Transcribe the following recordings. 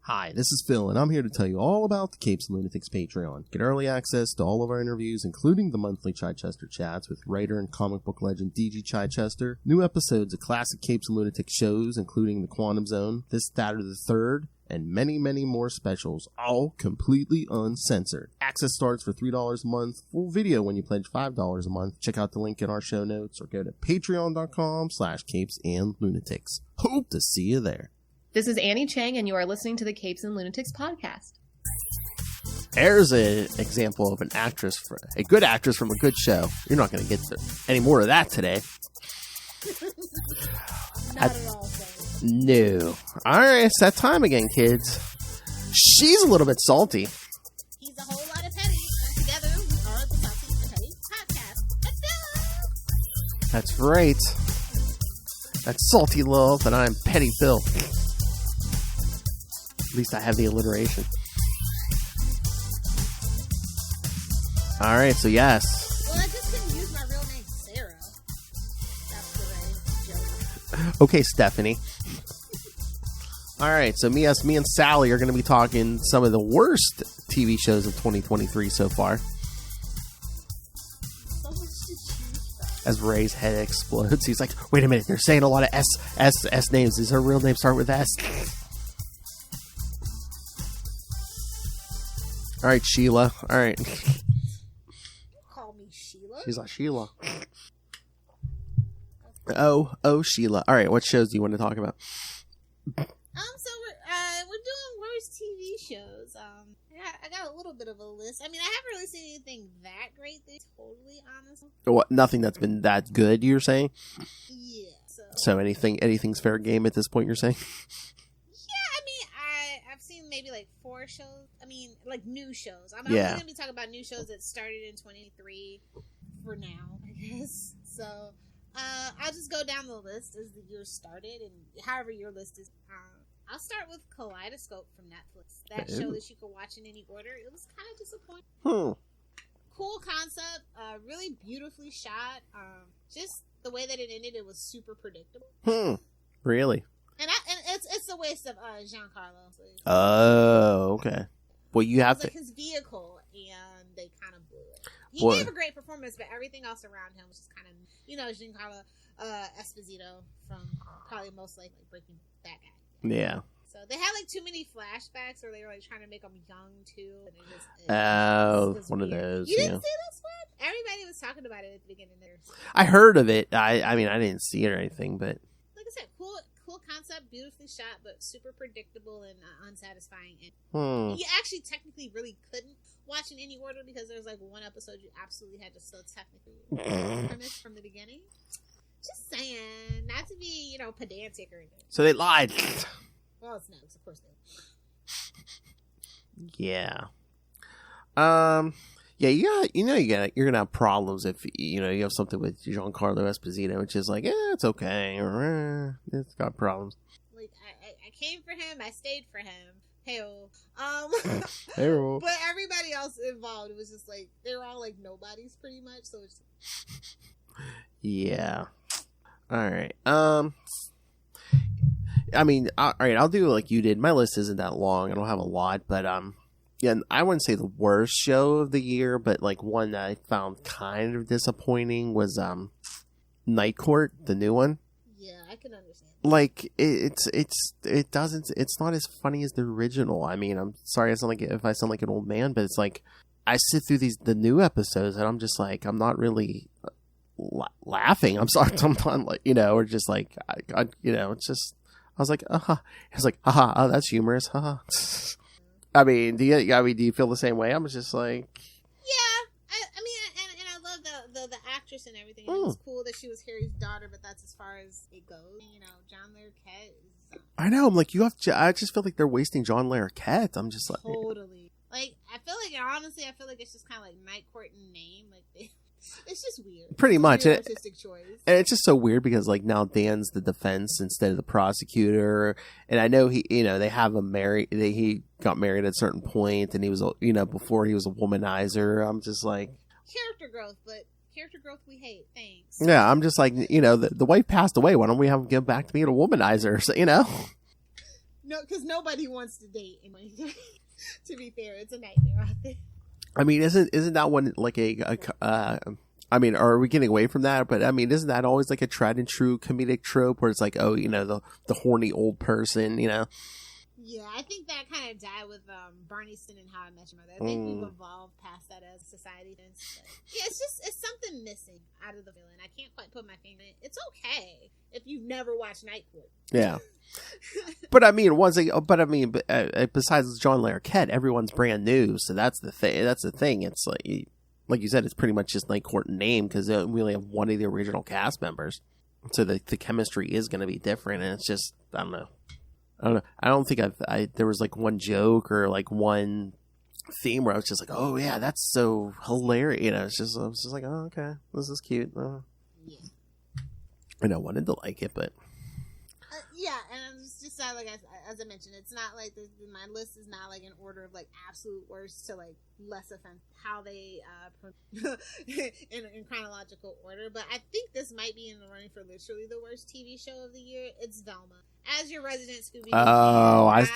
Hi, this is Phil, and I'm here to tell you all about the Capes and Lunatics Patreon. Get early access to all of our interviews, including the monthly Chichester chats with writer and comic book legend D.G. Chichester, new episodes of classic Capes and Lunatics shows, including The Quantum Zone, This, That, or the Third, and many, many more specials, all completely uncensored. Access starts for $3 a month, full video when you pledge $5 a month. Check out the link in our show notes, or go to patreon.com/CapesandLunatics. Hope to see you there. This is Annie Chang, and you are listening to the Capes and Lunatics podcast. There's an example of a good actress from a good show. You're not going to get any more of that today. Not at all, Phil. No. All right, it's that time again, kids. She's a little bit salty. He's a whole lot of petty, and together we are the Salty and Petty podcast. Let's go! That's right. That's Salty Lilith, and I'm Petty Phil. At least I have the alliteration. All right, so yes. Well, I just couldn't use my real name, Sarah. That's the right joke. Okay, Stephanie. All right, so me and Sally are going to be talking some of the worst TV shows of 2023 so far. So much to choose from. As Ray's head explodes, he's like, "Wait a minute! They're saying a lot of S names. Does her real name start with S?" All right, Sheila. All right. Call me Sheila. She's like, Sheila. Oh, Sheila. All right, what shows do you want to talk about? So we're doing worst TV shows. I got a little bit of a list. I mean, I haven't really seen anything that great. To be totally honest. What? Nothing that's been that good. You're saying? Yeah. So anything's fair game at this point. You're saying? Yeah, I mean, I've seen maybe like 4 shows. I mean, like new shows. I'm Yeah. only going to be talking about new shows that started in 23 for now, I guess. So, I'll just go down the list as the year started, and however your list is. I'll start with Kaleidoscope from Netflix. That show that you could watch in any order. It was kind of disappointing. Cool concept, really beautifully shot. Just the way that it ended, it was super predictable. Really? And it's a waste of Giancarlo. So Oh, okay. Well, you have to. Like his vehicle, and they kind of blew it. He What? gave a great performance, but everything else around him was just kind of, Giancarlo Esposito from probably most likely Breaking Bad guy. Yeah. So they had like too many flashbacks, or they were like trying to make him young too, and it was One of weird. those. You Yeah. didn't see this one? Everybody was talking about it at the beginning there. I heard of it. I mean, I didn't see it or anything, but Like I said, cool concept, beautifully shot, but super predictable and unsatisfying. And you actually technically really couldn't watch in any order because there was like one episode you absolutely had to still technically premise from the beginning. Just saying, not to be, pedantic or anything. so they lied. Well, it's nuts, of course they. Yeah. Yeah, you're gonna have problems if you have something with Giancarlo Esposito, which is like, it's okay, or it's got problems. Like I came for him, I stayed for him. Hey-o. Hey-o. But everybody else involved, it was just like they were all like nobodies pretty much. So it's Yeah. All right. I mean, all right. I'll do like you did. My list isn't that long. I don't have a lot, but yeah, I wouldn't say the worst show of the year, but like one that I found kind of disappointing was Night Court, the new one. yeah, I can understand. Like it's not as funny as the original. I mean, I'm sorry if I sound like an old man, but it's like I sit through the new episodes and I'm just like, I'm not really laughing. I'm sorry, sometimes like or just like it's just I was like, it's like, haha, oh, that's humorous, haha. I mean, do you feel the same way? I'm just like, Yeah, I mean, and I love the actress and everything. And it was cool that she was Harry's daughter, but that's as far as it goes. John Larroquette is. I know. I'm like, I just feel like they're wasting John Larroquette. I'm just like, Totally. Like, I feel like it's just kind of like Night Court in name. Like, it's just weird. Pretty much. Weird artistic choice. And it's just so weird because like now Dan's the defense instead of the prosecutor, and I know they have him married. He got married at a certain point, and he was before he was a womanizer. I'm just like character growth, but character growth we hate. Thanks. Yeah, I'm just like the wife passed away. Why don't we have him give back to being a womanizer? So, No, because nobody wants to date in 23. To be fair, it's a nightmare out there. I mean, isn't that one like I mean, are we getting away from that? But I mean, isn't that always like a tried and true comedic trope where it's like, oh, you know, the horny old person, you know? Yeah, I think that kind of died with Barney Stin and How I Met Your Mother. I think we've evolved past that as society. Yeah, it's something missing out of the villain. I can't quite put my finger in it. It's okay if you've never watched Night Court. Yeah. But I mean, besides John Larroquette, everyone's brand new. So that's the thing. It's like you said, it's pretty much just Night Court in name because we only have one of the original cast members. So the chemistry is going to be different. And it's just, I don't know. I don't think there was like one joke or like one theme where I was just like, oh yeah, that's so hilarious. You know, I was just like, oh, okay, this is cute. Yeah. And I wanted to like it, but yeah, and it's just like as I mentioned, it's not like my list is not like in order of like absolute worst to like less offensive. How they in chronological order, but I think this might be in the running for literally the worst TV show of the year. It's Velma. As your resident Scooby-Doo fan, I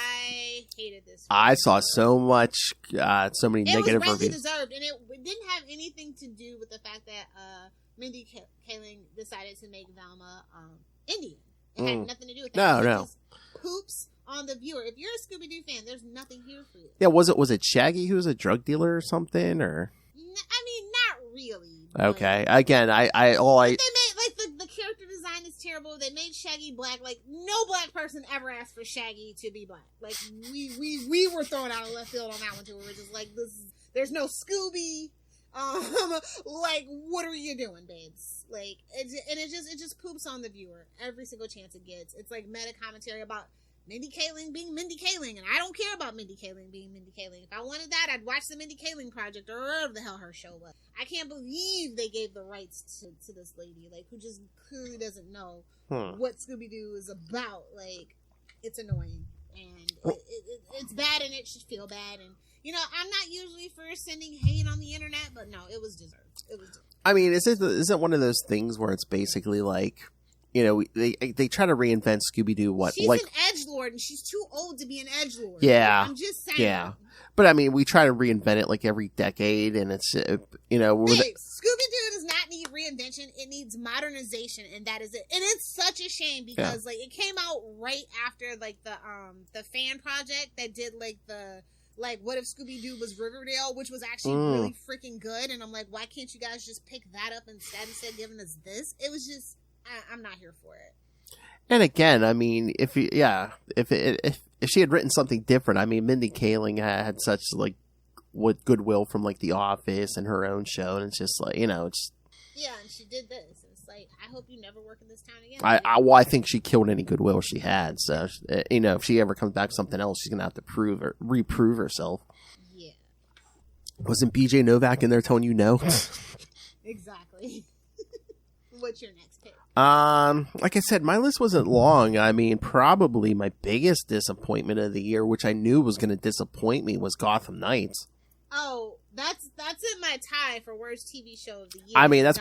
hated this. I saw so much, so many negative reviews. It was rightly deserved, and it didn't have anything to do with the fact that Mindy Kaling decided to make Velma Indian. It had nothing to do with that. No. Just poops on the viewer. If you're a Scooby-Doo fan, there's nothing here for you. Yeah, was it Shaggy who was a drug dealer or something, or? I mean, not really. Okay, again, I they made like the character design is terrible. They made Shaggy black. Like no black person ever asked for Shaggy to be black. Like we were thrown out of left field on that one too. We were just like, there's no Scooby. Like what are you doing, babes? Like it just poops on the viewer every single chance it gets. It's like meta commentary about Mindy Kaling being Mindy Kaling, and I don't care about Mindy Kaling being Mindy Kaling. If I wanted that, I'd watch the Mindy Kaling Project or whatever the hell her show was. I can't believe they gave the rights to this lady, like, who just clearly doesn't know what Scooby-Doo is about. Like, it's annoying, and it's bad, and it should feel bad. And, you know, I'm not usually for sending hate on the internet, but no, it was deserved. It was deserved. I mean, is it one of those things where it's basically like, you know, they try to reinvent Scooby-Doo. She's like an edgelord, and she's too old to be an edgelord. Yeah, I'm just saying. Yeah, but I mean, we try to reinvent it like every decade, and it's you know, Scooby-Doo does not need reinvention; it needs modernization, and that is it. And it's such a shame because like it came out right after like the fan project that did like the. Like, what if Scooby-Doo was Riverdale, which was actually really freaking good? And I'm like, why can't you guys just pick that up instead of giving us this? It was just, I'm not here for it. And again, I mean, if she had written something different, I mean, Mindy Kaling had such like what goodwill from like The Office and her own show, and it's just like, you know, it's and she did this. It's like, I hope you never work in this town again. I think she killed any goodwill she had. So, you know, if she ever comes back with something else, she's gonna have to reprove herself. Yeah. Wasn't BJ Novak in there telling you no? Exactly. What's your next pick? Like I said, my list wasn't long. I mean, probably my biggest disappointment of the year, which I knew was going to disappoint me, was Gotham Knights. Oh, that's in my tie for worst TV show of the year. I mean, that's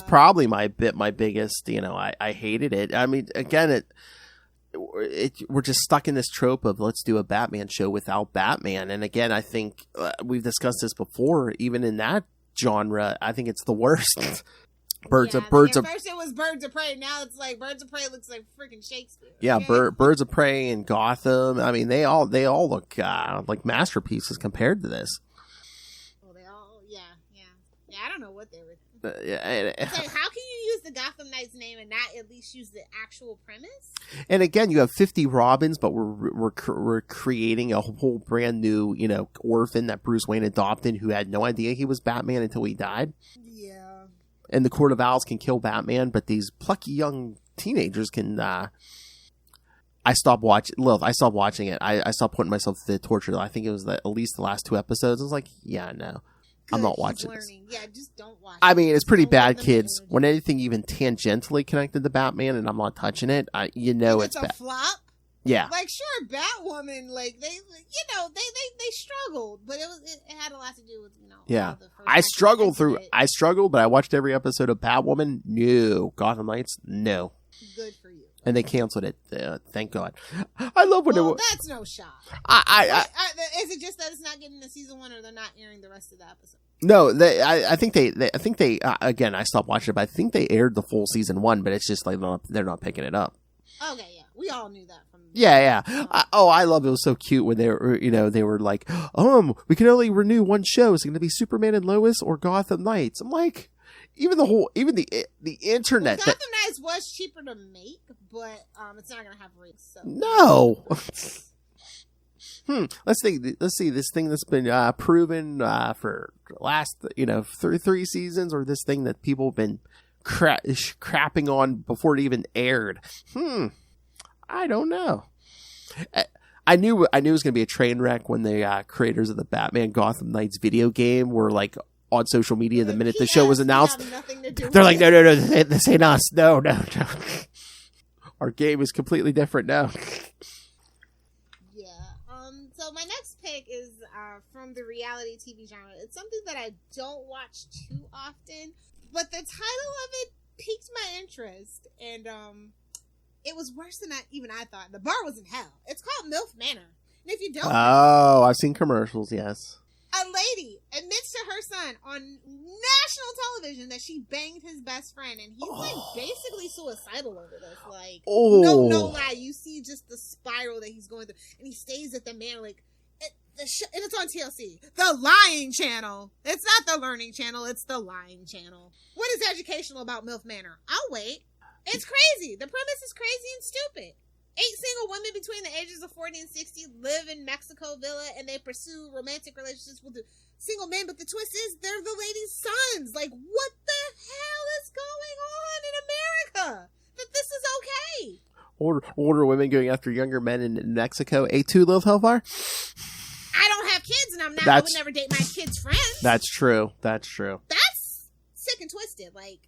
probably my biggest. You know, I hated it. I mean, again, we're just stuck in this trope of let's do a Batman show without Batman. And again, I think we've discussed this before. Even in that genre, I think it's the worst. First it was Birds of Prey. Now it's like Birds of Prey looks like freaking Shakespeare. Yeah, okay? Birds of Prey and Gotham. I mean, they all look like masterpieces compared to this. Well, they all, yeah. I don't know what they were. Like, how can you use the Gotham Knights name and not at least use the actual premise? And again, you have 50 Robins, but we're creating a whole brand new, you know, orphan that Bruce Wayne adopted, who had no idea he was Batman until he died. Yeah. And the Court of Owls can kill Batman, but these plucky young teenagers can. I stopped watching it. I stopped putting myself through the torture. I think it was at least the last 2 episodes. I was like, yeah, no. I'm not watching this. Yeah, just don't watch it. I mean, it's pretty bad, kids. When anything even tangentially connected to Batman and I'm not touching it, it's bad. A flop? Yeah. Like, sure, Batwoman, like, they struggled, but it had a lot to do with, you know. Yeah. I struggled, but I watched every episode of Batwoman. No. Gotham Knights? No. Good for you. And they canceled it. Thank God. I I love when well, that's no shock. Is it just that it's not getting to season 1, or they're not airing the rest of the episode? No, I think they again, I stopped watching it, but I think they aired the full season 1, but it's just like they're not picking it up. Okay, yeah, we all knew that from. Yeah. I love it. It was so cute when they were like, we can only renew one show. It's going to be Superman and Lois or Gotham Knights. I'm like, even the internet. Well, Gotham Knights was cheaper to make, but it's not going to have rates. So. No. Let's see this thing that's been proven for the last 3 seasons, or this thing that people have been crapping on before it even aired. I don't know. I knew it was going to be a train wreck when the creators of the Batman Gotham Knights video game were like on social media the minute the show was announced. They're like, no, this ain't us. No. Our game is completely different now. Yeah. So my next pick is from the reality TV genre. It's something that I don't watch too often, but the title of it piqued my interest, and it was worse than I thought. The bar was in hell. It's called MILF Manor. And if you don't know, I've seen commercials, yes. A lady admits to her son on national television that she banged his best friend, and he's like basically suicidal over this. Like, no lie, you see just the spiral that he's going through, and he stays at the manor and it's on TLC, the Lying Channel. It's not the Learning Channel, it's the Lying Channel. What is educational about MILF Manor? I'll wait. It's crazy. The premise is crazy and stupid. 8 single women between the ages of 40 and 60 live in Mexico Villa, and they pursue romantic relationships with the single men, but the twist is they're the lady's sons. Like, what the hell is going on in America? That this is okay. Older women going after younger men in Mexico. A2 Lil Hellfire? I don't have kids, and I would never date my kids' friends. That's true. That's sick and twisted. Like,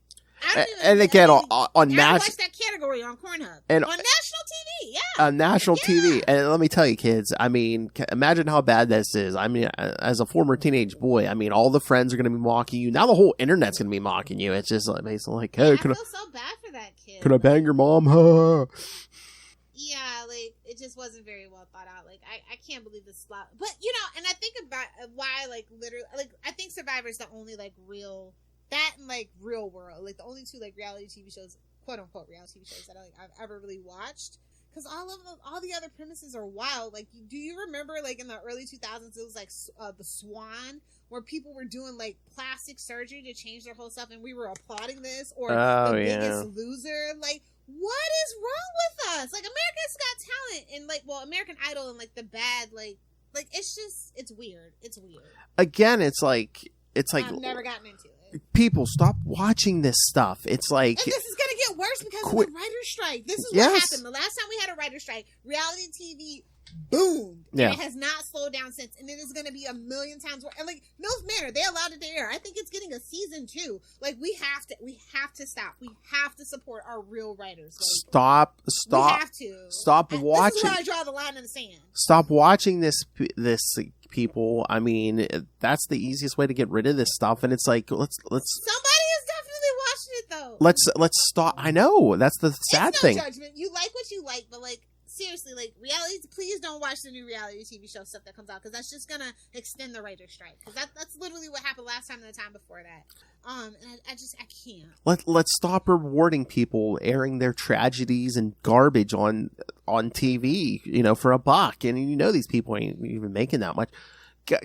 and again, on watch that category on Pornhub and on national TV, yeah, on national TV. And let me tell you, kids, I mean, imagine how bad this is. I mean, as a former teenage boy, I mean, all the friends are going to be mocking you. Now the whole internet's going to be mocking you. It's just like basically like, hey, I feel so bad for that kid. Can I bang your mom? Yeah, like it just wasn't very well thought out. Like I can't believe this slot. But and I think about why, like, literally, like, I think Survivor's the only like real. That and like Real World, like the only 2 like reality TV shows, quote unquote reality TV shows that I've ever really watched. Because all the other premises are wild. Like, do you remember like in the early 2000s, it was like the Swan, where people were doing like plastic surgery to change their whole stuff, and we were applauding this, or The Biggest Loser. Like, what is wrong with us? Like, America's Got Talent and like, well, American Idol and like the bad, like it's just, it's weird. It's weird. Again, it's like I've never gotten into it. People, stop watching this stuff. It's like, and this is going to get worse because of the writer's strike. This is what happened. The last time we had a writer's strike, reality TV boomed. Yeah. And it has not slowed down since. And it is going to be a million times worse. And like, MILF Manor, they allowed it to air. I think it's getting a season 2. Like, we have to stop. We have to support our real writers. Like, stop. We have to. Stop watching. This is where I draw the line in the sand. Stop watching this people. I mean, that's the easiest way to get rid of this stuff. And it's like, let's. Somebody is definitely watching it though. Let's stop. I know, that's the sad thing. Judgment. You like what you like, but like, seriously, like, reality, please don't watch the new reality TV show stuff that comes out, because that's just gonna extend the writer's strike. Because that's literally what happened last time and the time before that. And I can't. Let's stop rewarding people airing their tragedies and garbage on TV, for $1. And these people ain't even making that much.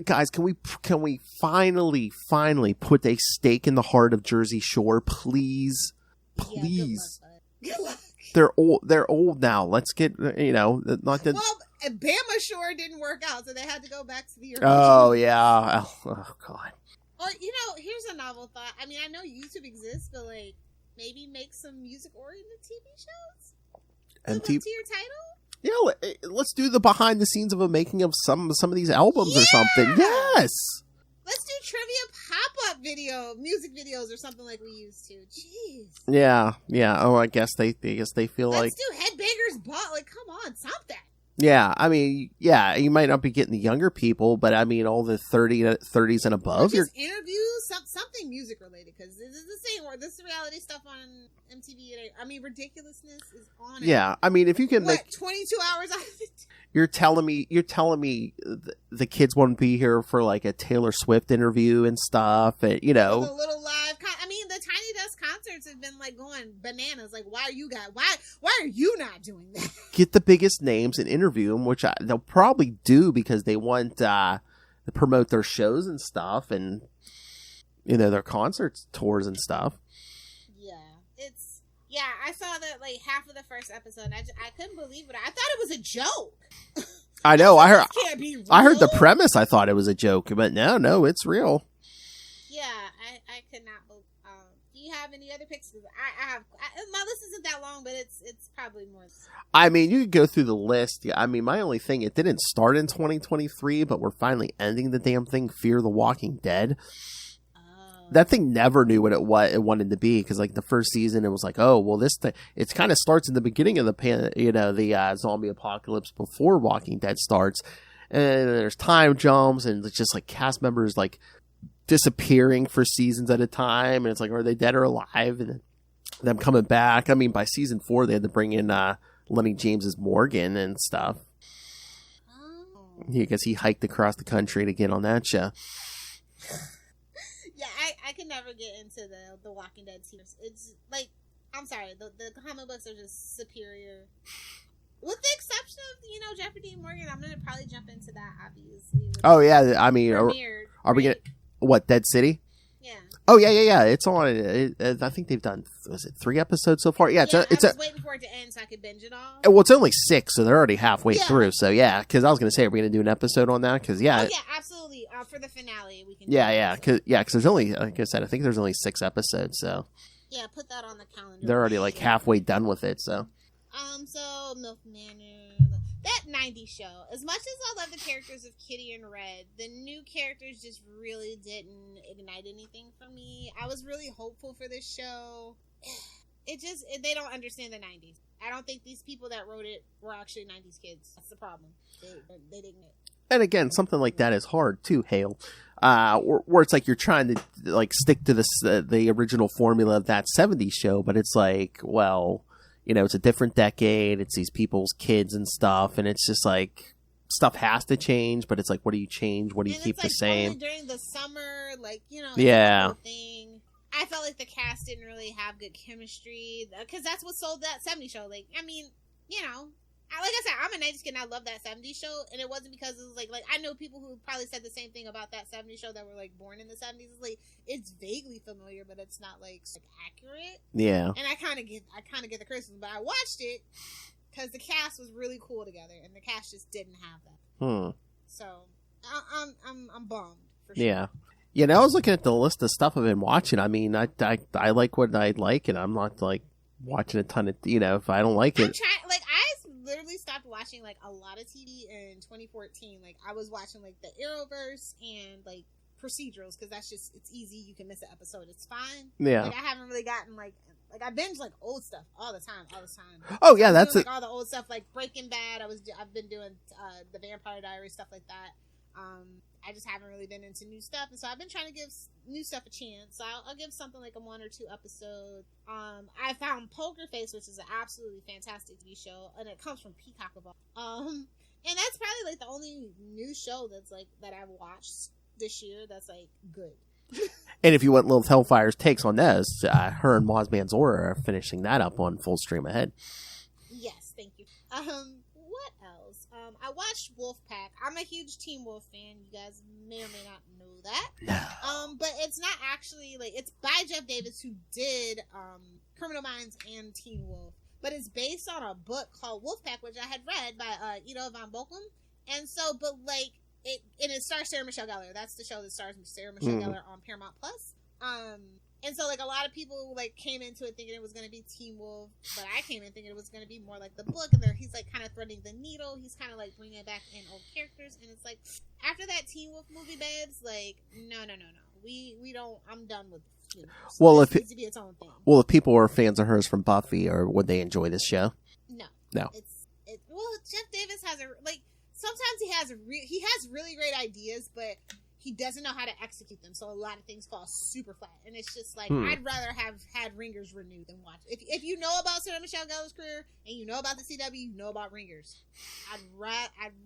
Guys, can we finally put a stake in the heart of Jersey Shore, please? Please. Yeah, good luck. They're old now. Let's get, not that. Well, Bama Shore didn't work out, so they had to go back to the original. Oh, yeah. Oh, God. Or, here's a novel thought. I mean, I know YouTube exists, but, like, maybe make some music-oriented TV shows? Live up to your title? Yeah, let's do the behind-the-scenes of a making of some of these albums or something. Yes! Let's do trivia pop-up music videos or something like we used to. Jeez. Yeah. Oh, I guess they feel like... Let's do Headbangers Ball. Like, come on, something. Yeah, I mean, you might not be getting the younger people, but I mean, all the 30s and above. Or just interviews, something music related, because this is the same. Or this reality stuff on MTV. I mean, ridiculousness is on it. Yeah, I mean, if you can make 22 hours out of the day. You're telling me the kids wouldn't be here for like a Taylor Swift interview and stuff, and The little live. I mean, the Tiny Desk concerts have been like going bananas. Like, why are you not doing that? Get the biggest names and interview them, which they'll probably do because they want to promote their shows and stuff, and their concerts tours and stuff. Yeah, I saw that like half of the first episode. And I couldn't believe it. I thought it was a joke. I know. I heard. This can't be real. I heard the premise. I thought it was a joke, but no, it's real. Yeah, I could not believe. Do you have any other picks? My list isn't that long, but it's probably more. I mean, you could go through the list. I mean, my only thing, it didn't start in 2023, but we're finally ending the damn thing. Fear the Walking Dead. That thing never knew what it wanted to be, because like the first season, it was like, oh well, this thing, it kind of starts in the beginning of the zombie apocalypse before Walking Dead starts, and there's time jumps, and it's just like cast members like disappearing for seasons at a time, and it's like, are they dead or alive, and them coming back. I mean, by season 4, they had to bring in Lenny James's Morgan and stuff. Yeah, because he hiked across the country to get on that show. Yeah, I could never get into the Walking Dead series. It's like, I'm sorry, the comic books are just superior. With the exception of, Jeffrey Dean Morgan, I'm going to probably jump into that, obviously. Oh, yeah, I mean, are we going to, what, Dead City? Yeah. Oh, yeah, it's on, I think they've done, was it 3 episodes so far? Yeah, I was waiting for it to end so I could binge it all. Well, it's only 6, so they're already halfway through, so yeah, because I was going to say, are we going to do an episode on that? Because, yeah. Oh, yeah, absolutely. For the finale, we can do because there's only, like I said, I think there's only 6 episodes, so. Yeah, put that on the calendar. They're already, like, halfway done with it, so. So, Milk Manor, that 90s show, as much as I love the characters of Kitty and Red, the new characters just really didn't ignite anything for me. I was really hopeful for this show. They don't understand the 90s. I don't think these people that wrote it were actually 90s kids. That's the problem. They didn't. And again, something like that is hard too, Hale. Where it's like you're trying to like stick to the original formula of that 70s show, but it's like, well, it's a different decade. It's these people's kids and stuff, and it's just like stuff has to change. But it's like, what do you change? What do you keep the same? Only during the summer, yeah. Thing. I felt like the cast didn't really have good chemistry because that's what sold that 70s show. Like, I mean, like I said, I'm a 90s kid and I love that 70s show, and it wasn't because it was like I know people who probably said the same thing about that 70s show that were like born in the 70s. It's like, it's vaguely familiar, but it's not like accurate. Yeah. And I kind of get the criticism, but I watched it because the cast was really cool together, and the cast just didn't have that. So I'm bummed for sure. Yeah. Yeah, now I was looking at the list of stuff I've been watching. I mean, I like what I like, and I'm not like watching a ton of, if I don't like it. I literally stopped watching like a lot of TV in 2014. Like, I was watching like the Arrowverse and like procedurals because that's just, it's easy. You can miss an episode. It's fine. Yeah. Like, I haven't really gotten like I binge like old stuff all the time. Oh yeah, that's it. Like, all the old stuff like Breaking Bad. I've been doing the Vampire Diaries, stuff like that. I just haven't really been into new stuff, and so I've been trying to give new stuff a chance. So I'll give something like a 1 or 2 episode. I found Poker Face, which is an absolutely fantastic TV show, and it comes from Peacock of all. And that's probably like the only new show that's like that I've watched this year that's like good. And if you want Lilith Hellfire's takes on this, her and Moz Manzora are finishing that up on Full Stream Ahead. Yes, thank you. What else? I watched Wolfpack. I'm a huge Teen Wolf fan. You guys may or may not know that. No. But it's not actually like, it's by Jeff Davis, who did Criminal Minds and Teen Wolf. But it's based on a book called Wolfpack, which I had read by Ido von Bochum. And so, but like, it stars Sarah Michelle Gellar. That's the show that stars Sarah Michelle Gellar on Paramount Plus. And so, like, a lot of people, like, came into it thinking it was going to be Teen Wolf, but I came in thinking it was going to be more like the book, and he's, like, kind of threading the needle. He's kind of, like, bringing back in old characters, and it's like, after that Teen Wolf movie, babes, like, no. We don't, I'm done with Teen Wolf. So it needs to be its own thing. Well, if people are fans of hers from Buffy, or would they enjoy this show? No. Well, Jeff Davis has sometimes he has really great ideas, but he doesn't know how to execute them, so a lot of things fall super flat. And it's just like, I'd rather have had Ringers renewed than watch. If you know about Sarah Michelle Gellar's career and you know about the CW, you know about Ringers. I'd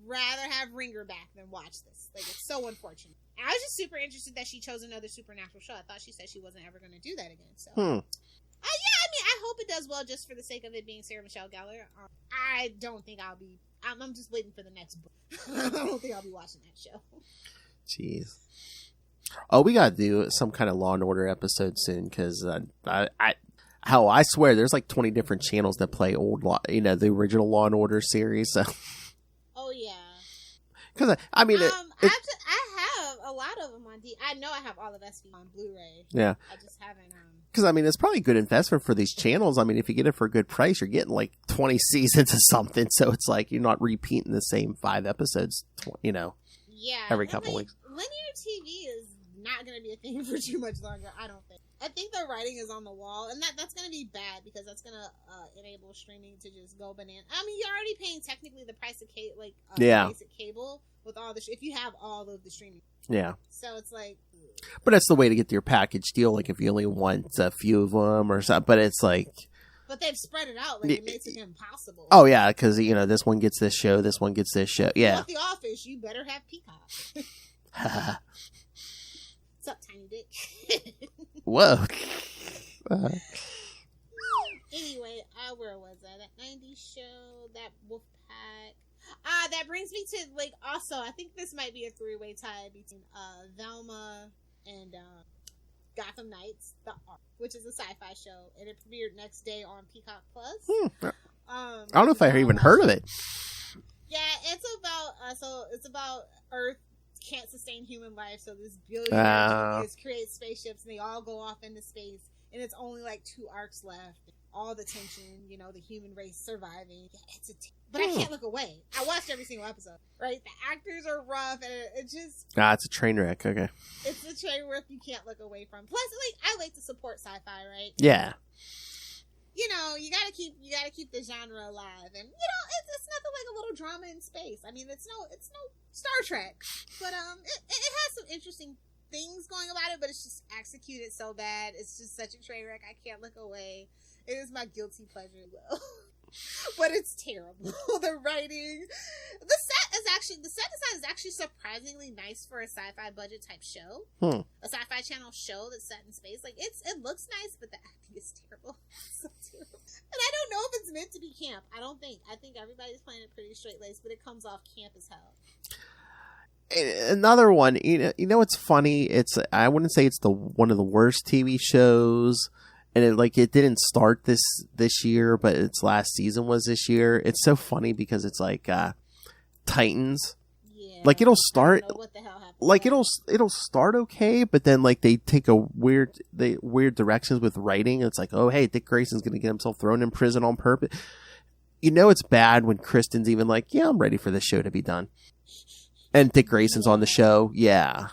rather have Ringer back than watch this. Like, it's so unfortunate. And I was just super interested that she chose another supernatural show. I thought she said she wasn't ever going to do that again. So, yeah, I mean, I hope it does well just for the sake of it being Sarah Michelle Gellar. I don't think I'll be. I'm just waiting for the next book. I don't think I'll be watching that show. Jeez. Oh, we gotta do some kind of Law and Order episode soon, because I swear there's like 20 different channels that play the original Law and Order series. So. Oh yeah. Because I mean, I have a lot of them on I know I have all of SV on Blu-ray. Yeah. I just haven't. Because I mean, it's probably a good investment for these channels. I mean, if you get it for a good price, you're getting like 20 seasons of something. So it's like you're not repeating the same 5 episodes. Yeah, every couple weeks. Linear TV is not going to be a thing for too much longer, I don't think. I think the writing is on the wall, and that's going to be bad because that's going to enable streaming to just go banana. I mean, you're already paying technically the price of basic cable with all the if you have all of the streaming. Yeah. So it's like, but that's the way to get your package deal. Like if you only want a few of them or something, but it's like. But they've spread it out, like it makes it impossible. Oh yeah, because this one gets this show, this one gets this show. Yeah. At The Office, you better have Peacock. What's up, Tiny Dick? Whoa. Anyway, where was I? That 90s show, that Wolfpack. That brings me to also, I think this might be a 3-way tie between Velma and Gotham Knights, which is a sci-fi show, and it premiered next day on Peacock Plus. I don't know if I even heard of it. Yeah, it's about Earth can't sustain human life, so this billionaire creates spaceships, and they all go off into space, and it's only like 2 arcs left. All the tension, the human race surviving. Yeah, but I can't look away. I watched every single episode. Right, the actors are rough, and it just it's a train wreck. Okay, it's a train wreck you can't look away from. Plus, I like to support sci-fi, right? Yeah. You gotta keep the genre alive, and it's nothing like a little drama in space. I mean, it's no Star Trek, but it has some interesting things going about it, but it's just executed so bad. It's just such a train wreck. I can't look away. It is my guilty pleasure, though. But it's terrible. The writing, the set design is actually surprisingly nice for a sci-fi budget type show. A sci-fi channel show that's set in space. It looks nice, but the acting is terrible. It's so terrible. And I don't know if it's meant to be camp. I think everybody's playing it pretty straight laced, but it comes off camp as hell. Another one, it's funny. I wouldn't say it's one of the worst TV shows. And it didn't start this year, but its last season was this year. It's so funny because it's like Titans. Yeah. It'll start. I don't know what the hell happened. It'll start okay, but then they take weird directions with writing. It's like, oh hey, Dick Grayson's gonna get himself thrown in prison on purpose. It's bad when Kristen's even like, yeah, I'm ready for this show to be done. And Dick Grayson's on the show. Yeah.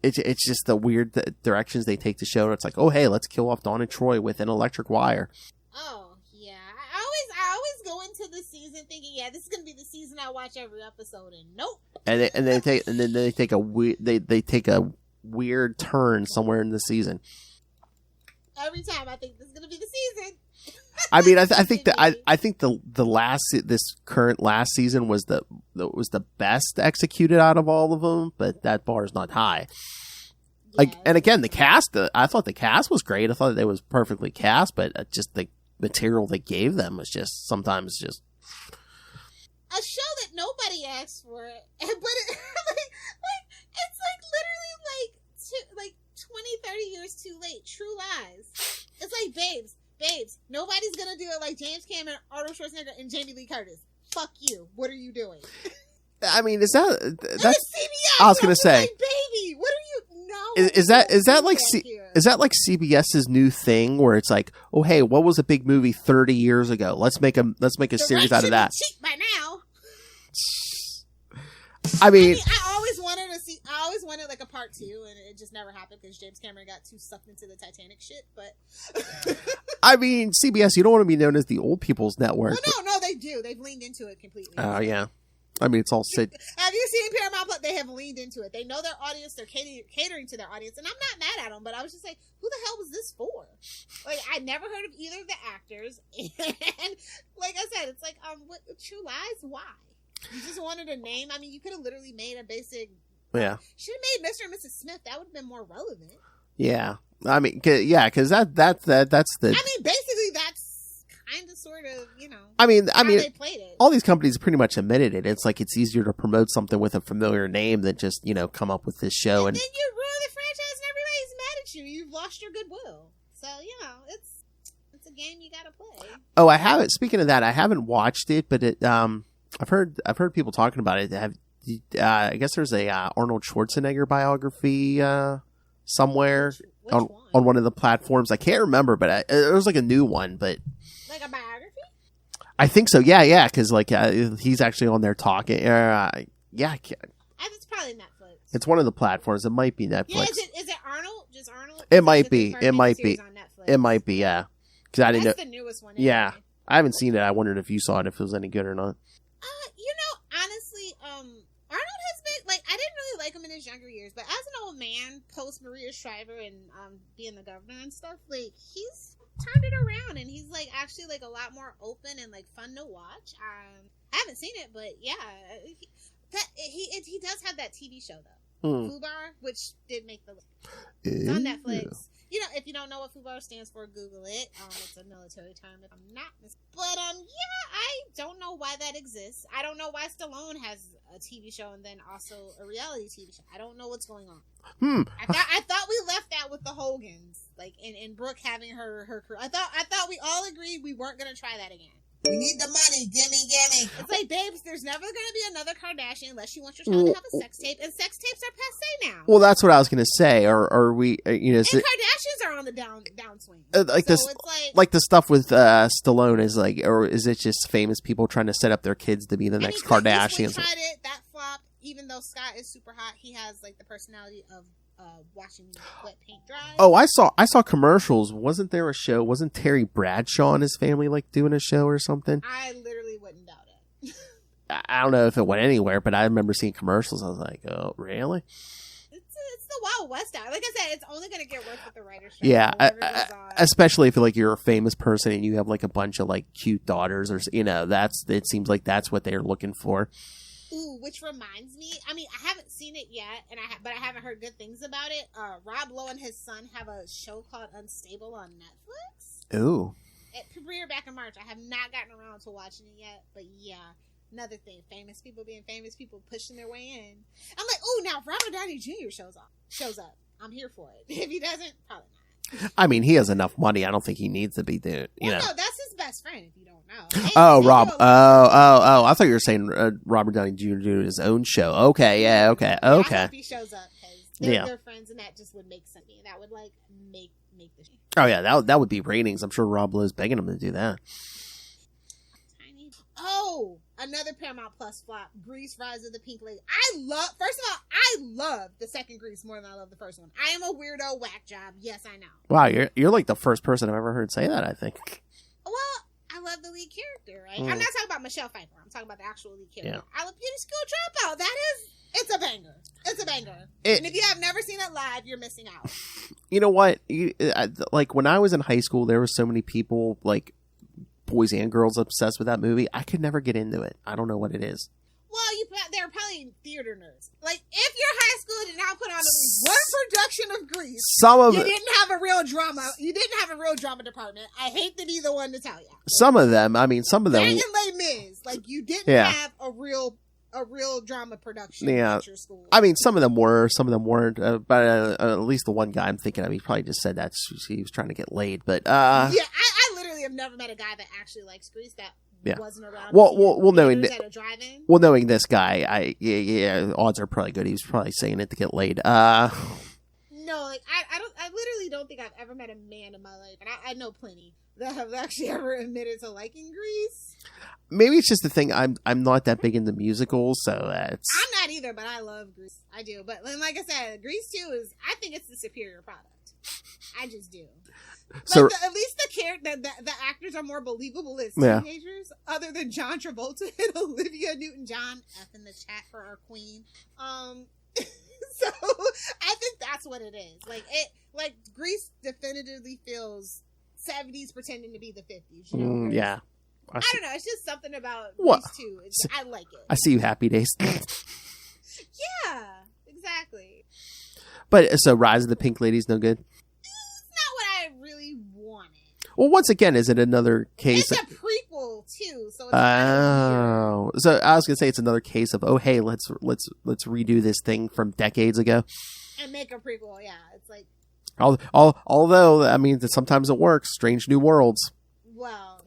It's just the weird directions they take the show. It's like, oh, hey, let's kill off Dawn and Troy with an electric wire. Oh, yeah. I always go into the season thinking, yeah, this is going to be the season I watch every episode, and nope. And then they take a weird turn somewhere in the season. Every time I think this is going to be the season. I mean, I think this current last season was the best executed out of all of them, but that bar is not high. Yeah, and again, the cast, I thought the cast was great. I thought it was perfectly cast, but just the material they gave them was just sometimes just a show that nobody asked for, but it's literally 20, 30 years too late. True Lies. It's like Babes, nobody's gonna do it like James Cameron, Arnold Schwarzenegger, and Jamie Lee Curtis. Fuck you. What are you doing? I mean, that's CBS. I was gonna say, like, baby, what are you? No. Is that like CBS's new thing where it's like, oh hey, what was a big movie 30 years ago? Let's make a series out of that. Cheap by now. I mean, I always wanted like a part 2, and it just never happened because James Cameron got too sucked into the Titanic shit. But I mean, CBS, you don't want to be known as the old people's network. Well, no, they do. They've leaned into it completely. Oh yeah. I mean, it's all Have you seen Paramount Plus? They have leaned into it. They know their audience. They're catering to their audience. And I'm not mad at them, but I was just like, who the hell was this for? Like, I never heard of either of the actors. And like I said, it's like, what, True Lies? Why? You just wanted a name? I mean, you could have literally made a basic... Yeah. Should have made Mr. and Mrs. Smith. That would have been more relevant. Yeah. I mean, because that's the... I mean, basically, that's kind of sort of, you know... I mean, they played it. All these companies pretty much admitted it. It's like it's easier to promote something with a familiar name than just, come up with this show. And then you ruin the franchise and everybody's mad at you. You've lost your goodwill. So, it's a game you gotta play. Oh, I haven't. Speaking of that, I haven't watched it, but I've heard people talking about it. I guess there's a Arnold Schwarzenegger biography somewhere on one of the platforms. I can't remember, but it was like a new one. But like a biography? I think so. Yeah, because he's actually on there talking. Yeah, It's probably Netflix. It's one of the platforms. It might be Netflix. Yeah, is it Arnold? Just Arnold? It might be. It might be. On Netflix? It might be. Yeah, because I didn't know. That's the newest one. Anyway. Yeah, I haven't seen it. I wondered if you saw it, if it was any good or not. Honestly, Arnold has been, like, I didn't really like him in his younger years, but as an old man, post Maria Shriver and being the governor and stuff, like, he's turned it around, and he's, like, actually, like, a lot more open and, like, fun to watch. I haven't seen it, but, yeah, he does have that TV show, though. Fubar, which did make the list. It's on Netflix. If you don't know what Fubar stands for, Google it. It's a military term, if I'm not mistaken. But, I don't know why that exists. I don't know why Stallone has a TV show and then also a reality TV show. I don't know what's going on. I thought we left that with the Hogans, like, and Brooke having her crew. I thought we all agreed we weren't going to try that again. We need the money. Gimme. It's like, babes, there's never going to be another Kardashian unless you want your child to have a sex tape, and sex tapes are passe now. Well, that's what I was going to say. Are we, and Kardashians are on the downswing. Like the stuff with Stallone is like, or is it just famous people trying to set up their kids to be the next Kardashians? Tried it, that flopped. Even though Scott is super hot, he has like the personality of watching wet paint dry. Oh, I saw commercials. Wasn't there a show? Wasn't Terry Bradshaw and his family like doing a show or something? I literally wouldn't doubt it. I don't know if it went anywhere, but I remember seeing commercials. I was like, oh, really? It's the Wild West out. Like I said, it's only going to get worse with the writer's strike. Yeah, especially if you're a famous person and you have like a bunch of like cute daughters, or it seems like that's what they're looking for. Ooh, which reminds me, I mean, I haven't seen it yet, but I haven't heard good things about it. Rob Lowe and his son have a show called Unstable on Netflix. Ooh. It premiered back in March. I have not gotten around to watching it yet, but yeah, another thing, famous people being famous, people pushing their way in. I'm like, ooh, now Robert Downey Jr. shows up. I'm here for it. If he doesn't, probably not. I mean, he has enough money. I don't think he needs to be doing. No, that's his best friend. If you don't know. Oh, Rob. Oh! I thought you were saying Robert Downey Jr. doing his own show. Okay, yeah, okay. I hope he shows up because they're friends, and that just would make sense. That would like make the show. Oh yeah, that would be ratings. I'm sure Rob Lowe's begging him to do that. Oh, another Paramount Plus flop. Grease: Rise of the Pink Lady. I love the second Grease more than I love the first one. I am a weirdo whack job. Yes, I know. Wow, you're like the first person I've ever heard say that, I think. Well, I love the lead character, right? I'm not talking about Michelle Pfeiffer. I'm talking about the actual lead character. Yeah. I love Beauty School Dropout. It's a banger. It's a banger. And if you have never seen it live, you're missing out. You know what? Like when I was in high school, there were so many people, like boys and girls, obsessed with that movie. I could never get into it. I don't know what it is. Well, they're probably theater nerds. Like, if your high school did not put on at least one production of Grease, you didn't have a real drama. You didn't have a real drama department. I hate to be the one to tell you. Some of them. And Les Mis, like, you didn't have a real drama production at your school. I mean, some of them were, some of them weren't. But at least the one guy I'm thinking of, he probably just said that he was trying to get laid. But I literally have never met a guy that actually likes Grease that wasn't around. Well, knowing this guy, odds are probably good. He was probably saying it to get laid. No, like I literally don't think I've ever met a man in my life, and I know plenty that have actually ever admitted to liking Grease. Maybe it's just the thing. I'm not that big into musicals, so that's. I'm not either, but I love Grease. I do, but like I said, Grease 2 I think it's the superior product. I just do. So at least the actors are more believable as Yeah. teenagers, other than John Travolta and Olivia Newton-John. F in the chat for our queen. So I think that's what it is. Like Grease definitively feels 70s pretending to be the 50s. You know? yeah. I don't know. It's just something about What? Grease too. I like it. I see you, Happy Days. Yeah, exactly. But so Rise of the Pink Lady's no good. It's not what I really wanted. Well, once again, is it another case? It's a prequel too, so it's Oh, so I was gonna say it's another case of hey, let's redo this thing from decades ago and make a prequel. Yeah, it's like although I mean sometimes it works. Strange New Worlds. Well,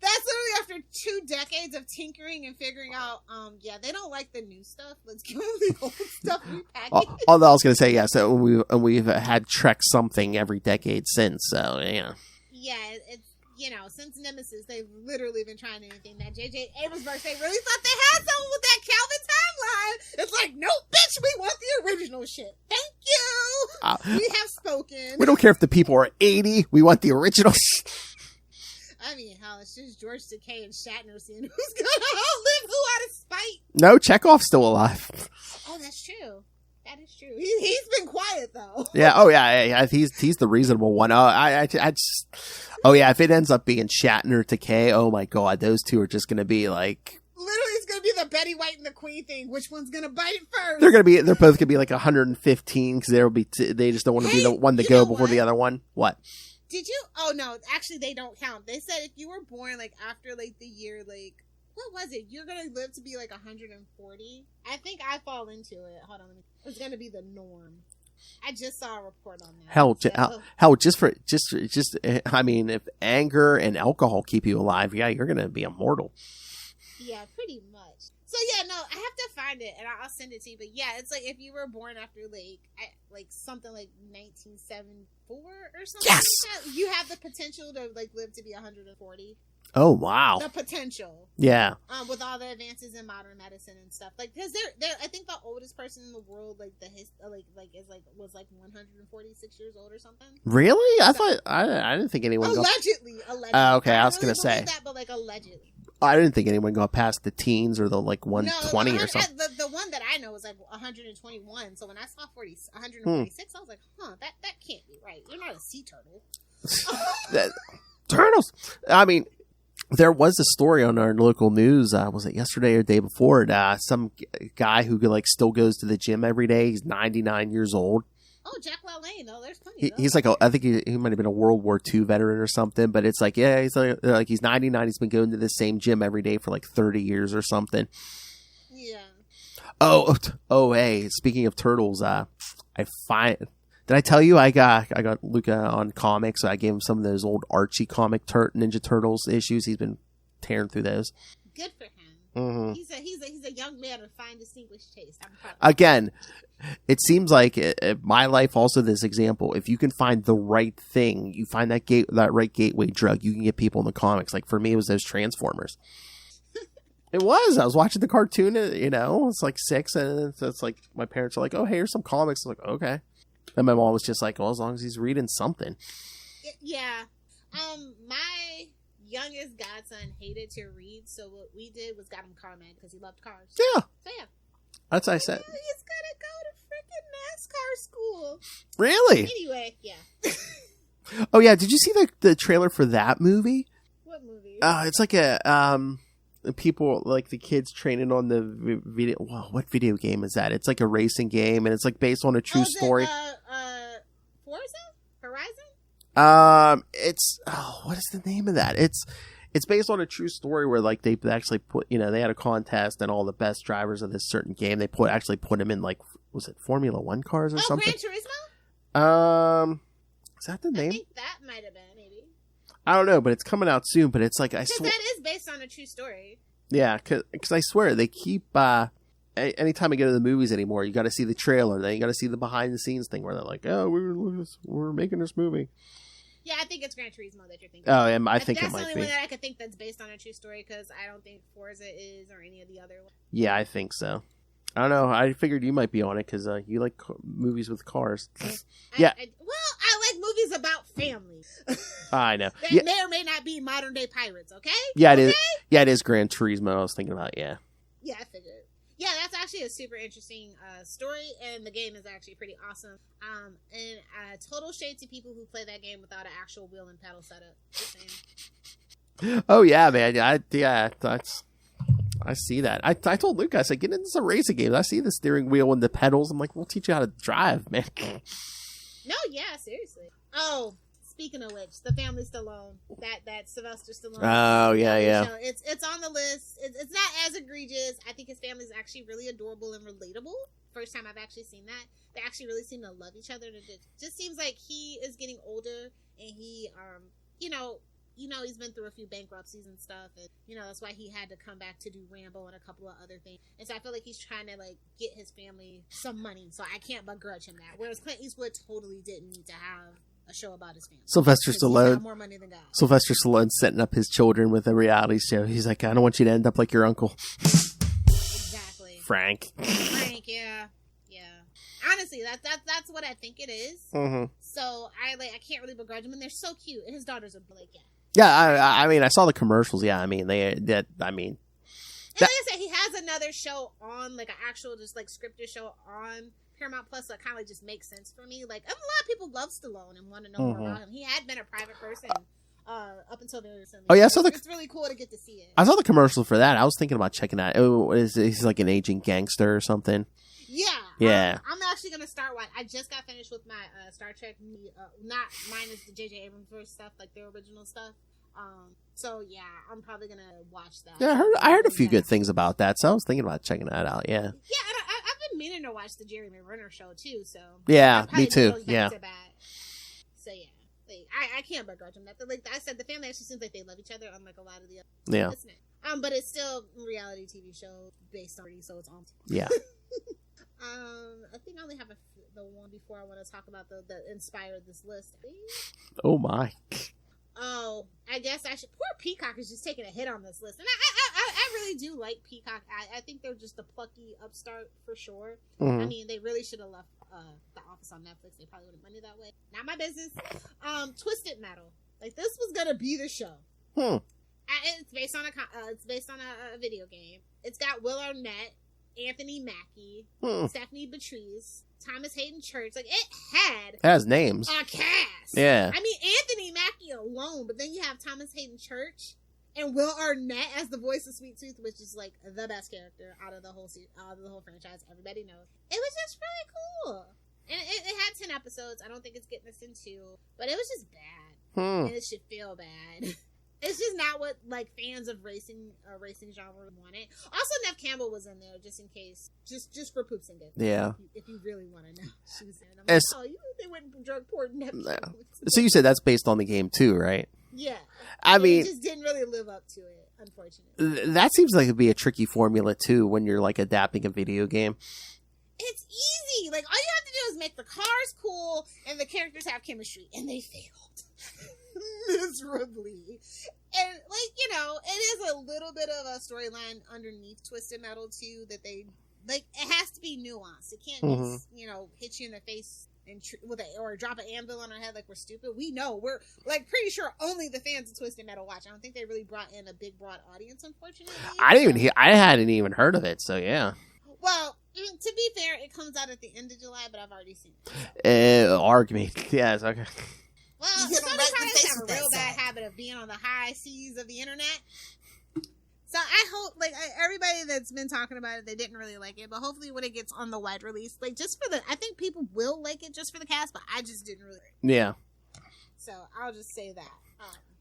That's literally after 2 decades of tinkering and figuring out. Yeah, they don't like the new stuff. Let's give them the old stuff repackaged. Although I was gonna say so we've had Trek something every decade since. So yeah. Yeah, it's since Nemesis, they've literally been trying anything. That J.J. Abrams, they really thought they had someone with that Calvin timeline. It's like, nope, bitch, we want the original shit. Thank you. We have spoken. We don't care if the people are 80. We want the original. I mean, hell, it's just George Takei and Shatner seeing who's gonna outlive who out of spite. No, Chekhov's still alive. Oh, that's true. That is true. He's been quiet though. Yeah. Oh yeah. He's the reasonable one. If it ends up being Shatner Takei, oh my god, those two are just gonna be like. Literally, it's gonna be the Betty White and the Queen thing. Which one's gonna bite first? They're both gonna be like 115 because they just don't want to be the one to go before the other one. What? Did you? Oh no, actually they don't count. They said if you were born like after like the year like what was it? You're gonna live to be like 140. I think I fall into it. Hold on, it's gonna be the norm. I just saw a report on that. Hell, just I mean, if anger and alcohol keep you alive, yeah, you're gonna be immortal. Yeah, pretty much. So yeah, no, I have to find it and I'll send it to you. But yeah, it's like if you were born after like something like 1974 or something. Yes, like that, you have the potential to like live to be 140. Oh wow, the potential. Yeah. With all the advances in modern medicine and stuff, like because they're I think the oldest person in the world was 146 years old or something. Really? I thought I didn't think anyone allegedly. Okay, I was gonna say that, but like allegedly. I didn't think anyone got past the teens or the like 120 or something. The one that I know was like 121. So when I saw 146, I was like, that can't be right. You're not a sea turtle. Turtles. I mean, there was a story on our local news. Was it yesterday or the day before? Some guy who like still goes to the gym every day. He's 99 years old. Oh, Jack LaLanne, though. There's plenty. He's like, I think he might have been a World War II veteran or something. But it's like, yeah, he's like he's 99. He's been going to the same gym every day for like 30 years or something. Yeah. Oh, hey. Speaking of turtles, did I tell you I got Luca on comics? So I gave him some of those old Archie comic Ninja Turtles issues. He's been tearing through those. Good for him. Mm-hmm. He's a young man of fine distinguished taste. Again, it seems like my life also this example. If you can find the right thing, you find that right gateway drug, you can get people in the comics. Like for me, it was those Transformers. It was. I was watching the cartoon. It's like 6, and it's like my parents are like, "Oh, hey, here's some comics." I'm like, "Okay." And my mom was just like, well, as long as he's reading something. Yeah. My youngest godson hated to read, so what we did was got him CarMag because he loved cars. Yeah. So yeah. That's what I said. He's gonna go to freaking NASCAR school. Really? Anyway, yeah. Oh yeah, did you see the trailer for that movie? What movie? It's like a people like the kids training on the video. Well, what video game is that? It's like a racing game, and it's like based on a true story. Forza Horizon. It's what is the name of that? It's based on a true story where like they actually put they had a contest and all the best drivers of this certain game they actually put them in like was it Formula 1 cars or something? Gran Turismo. Is that the name? I think that might have been maybe. I don't know, but it's coming out soon. But it's like I swear that is based on a true story. Yeah, because I swear they keep. Anytime I go to the movies anymore, you got to see the trailer. Then you got to see the behind the scenes thing where they're like, "Oh, we're making this movie." Yeah, I think it's Gran Turismo that you're thinking. Oh, and I think it might be. That's the only one that I could think that's based on a true story because I don't think Forza is or any of the other ones. Yeah, I think so. I don't know. I figured you might be on it because you like movies with cars. I like movie's about family. I know. That may or may not be modern day pirates, okay? Yeah, okay? it is. Yeah, it is Gran Turismo. I was thinking about, yeah. Yeah, I figured. Yeah, that's actually a super interesting story, and the game is actually pretty awesome. And total shade to people who play that game without an actual wheel and pedal setup. Just saying. Oh, yeah, man. I see that. I told Luke, I said, get into some racing games. I see the steering wheel and the pedals. I'm like, we'll teach you how to drive, man. No, yeah, seriously. Oh, speaking of which, The Family Stallone, that Sylvester Stallone. Oh, yeah. Show, it's on the list. It's not as egregious. I think his family's actually really adorable and relatable. First time I've actually seen that. They actually really seem to love each other. And it just seems like he is getting older, and he, he's been through a few bankruptcies and stuff, and that's why he had to come back to do Rambo and a couple of other things. And so I feel like he's trying to like get his family some money. So I can't begrudge him that. Whereas Clint Eastwood totally didn't need to have a show about his family. Sylvester Stallone. More money than God. Sylvester Stallone setting up his children with a reality show. He's like, I don't want you to end up like your uncle. Exactly. Frank, yeah. Honestly, that's what I think it is. Mm-hmm. So I can't really begrudge him, and they're so cute. And his daughters are like, Yeah, I mean, I saw the commercials. Yeah, I mean, And like I said, he has another show on, like an actual just like scripted show on Paramount Plus, so it kind of like just makes sense for me. Like, a lot of people love Stallone and want to know more about him. He had been a private person up until very recently. Oh yeah, it's really cool to get to see it. I saw the commercial for that. I was thinking about checking that. He's like an aging gangster or something. Yeah. I'm actually gonna start watching. I just got finished with my Star Trek. Not mine is the J.J. Abrams stuff, like the original stuff. So yeah, I'm probably gonna watch that. Yeah, I heard a few good things about that, so I was thinking about checking that out. Yeah. Yeah, and I've been meaning to watch the Jeremy Renner show too. So yeah, me too. Yeah. So yeah, like, I can't begrudge them that. Like I said, the family actually seems like they love each other, unlike a lot of the other. Yeah. But it's still a reality TV show based on, so it's on. Yeah. I think I only have the one before I want to talk about the inspired this list. Oh my. Oh, I guess I should. Poor Peacock is just taking a hit on this list, and I really do like Peacock. I think they're just a plucky upstart for sure. Mm-hmm. I mean, they really should have left The Office on Netflix. They probably would have money that way. Not my business. Twisted Metal. Like, this was gonna be the show. It's based on a video game. It's got Will Arnett, Anthony Mackie, Stephanie Beatrice, Thomas Hayden Church. Like, it has names. A cast. Yeah. I mean, Anthony Mackie alone, but then you have Thomas Hayden Church and Will Arnett as the voice of Sweet Tooth, which is like the best character out of the whole franchise. Everybody knows. It was just really cool. And it had 10 episodes. I don't think it's getting us into, but it was just bad. And it should feel bad. It's just not what like fans of racing genre wanted. Also, Nev Campbell was in there just in case, just for poops and giggles. Yeah. If you really want to know, she was in. I'm like, they went and drug poured Nev Campbell. So you said that's based on the game too, right? Yeah. I mean, it just didn't really live up to it, unfortunately. That seems like it'd be a tricky formula too when you're like adapting a video game. It's easy. Like, all you have to do is make the cars cool and the characters have chemistry, and they failed miserably. And it is a little bit of a storyline underneath Twisted Metal too, that they like. It has to be nuanced. It can't just hit you in the face and or drop an anvil on our head like we're stupid. We know we're like pretty sure only the fans of Twisted Metal watch. I don't think they really brought in a big broad audience, unfortunately. I hadn't even heard of it, so yeah. Well, to be fair, it comes out at the end of July, but I've already seen it. Arg me. Yes, okay. Well, Sony have a real bad habit of being on the high seas of the internet. So I hope, everybody that's been talking about it, they didn't really like it, but hopefully when it gets on the wide release, I think people will like it just for the cast, but I just didn't really. Yeah. So I'll just say that.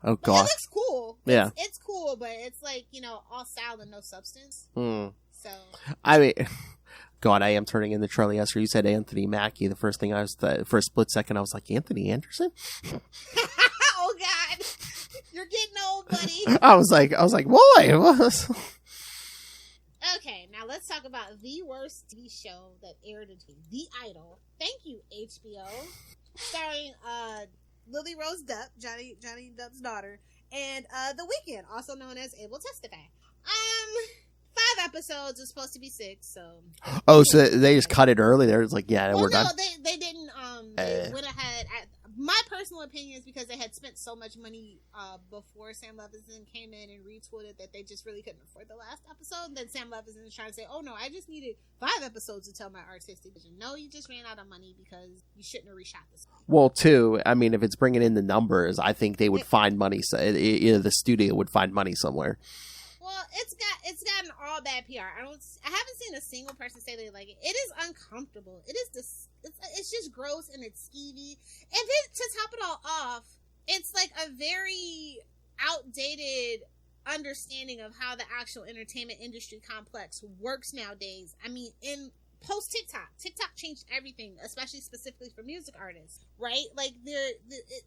Oh God. It looks cool. Yeah. It's cool, but it's all style and no substance. So. I mean, God, I am turning into Charlie Esser. You said Anthony Mackie. For a split second, I was like, Anthony Anderson? Oh God. You're getting old, buddy. I was like, boy. Okay, now let's talk about the worst TV show that aired in The Idol. Thank you, HBO. Starring Lily Rose Depp, Johnny Depp's daughter, and The Weeknd, also known as Able Testify. 5 episodes. It's supposed to be 6, so. Oh, so they just cut it early. They're just like, we're done. No, they didn't. They went ahead my personal opinion is because they had spent so much money before Sam Levinson came in and retooled it that they just really couldn't afford the last episode. And then Sam Levinson is trying to say, oh no, I just needed 5 episodes to tell my artistic vision. No, you just ran out of money because you shouldn't have reshot this. Well, too, I mean, if it's bringing in the numbers, I think they would find money. The studio would find money somewhere. Well, it's gotten all bad PR. I haven't seen a single person say they like it. It is uncomfortable. It is it's just gross and it's skeevy. And then to top it all off, it's like a very outdated understanding of how the actual entertainment industry complex works nowadays. I mean, in post TikTok changed everything, especially specifically for music artists, right? Like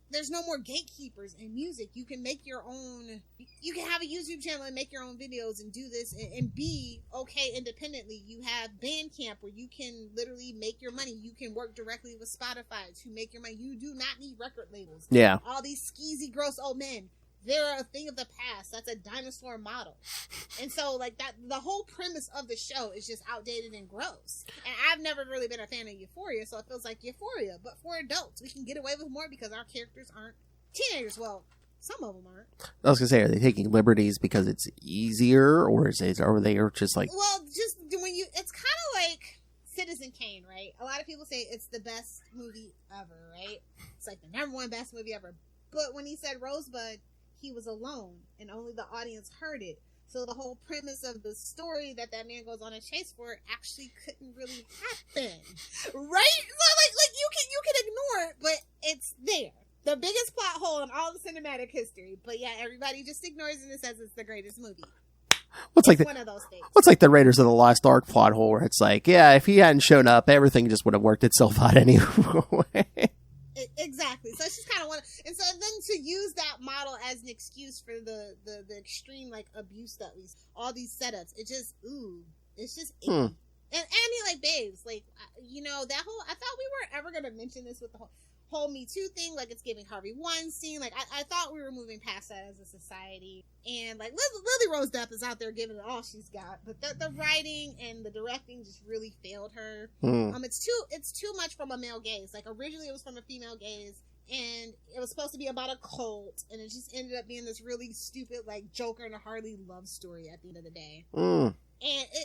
there's no more gatekeepers in music. You can make your own. You can have a YouTube channel and make your own videos and do this and be okay independently. You have Bandcamp where you can literally make your money. You can work directly with Spotify to make your money. You do not need record labels. Yeah. All these skeezy, gross old men. They're a thing of the past. That's a dinosaur model. And so, like, that, the whole premise of the show is just outdated and gross. And I've never really been a fan of Euphoria, so it feels like Euphoria. But for adults, we can get away with more because our characters aren't teenagers. Well, some of them aren't. I was going to say, are they taking liberties because it's easier, or are they just like... Well, just when you... It's kind of like Citizen Kane, right? A lot of people say it's the best movie ever, right? It's like the #1 best movie ever. But when he said Rosebud... he was alone and only the audience heard it. So the whole premise of the story that man goes on a chase for actually couldn't really happen. Right? Like you can ignore it, but it's there. The biggest plot hole in all the cinematic history. But yeah, everybody just ignores it and says it's the greatest movie. What's like one of those things. What's like the Raiders of the Lost Ark plot hole where it's like, yeah, if he hadn't shown up, everything just would have worked itself out anyway. Exactly. So it's just kind of one, and so then to use that model as an excuse for the extreme like abuse that we, all these setups, it just it's just icky. And I mean, like, babes, like, you know, that whole, I thought we weren't ever gonna mention this with the whole Me Too thing, like it's giving Harvey Weinstein, like I thought we were moving past that as a society, and like Lily Rose Depp is out there giving it all she's got, but the writing and the directing just really failed her. It's too much from a male gaze. Like originally it was from a female gaze, and it was supposed to be about a cult, and it just ended up being this really stupid like Joker and a Harley love story at the end of the day. And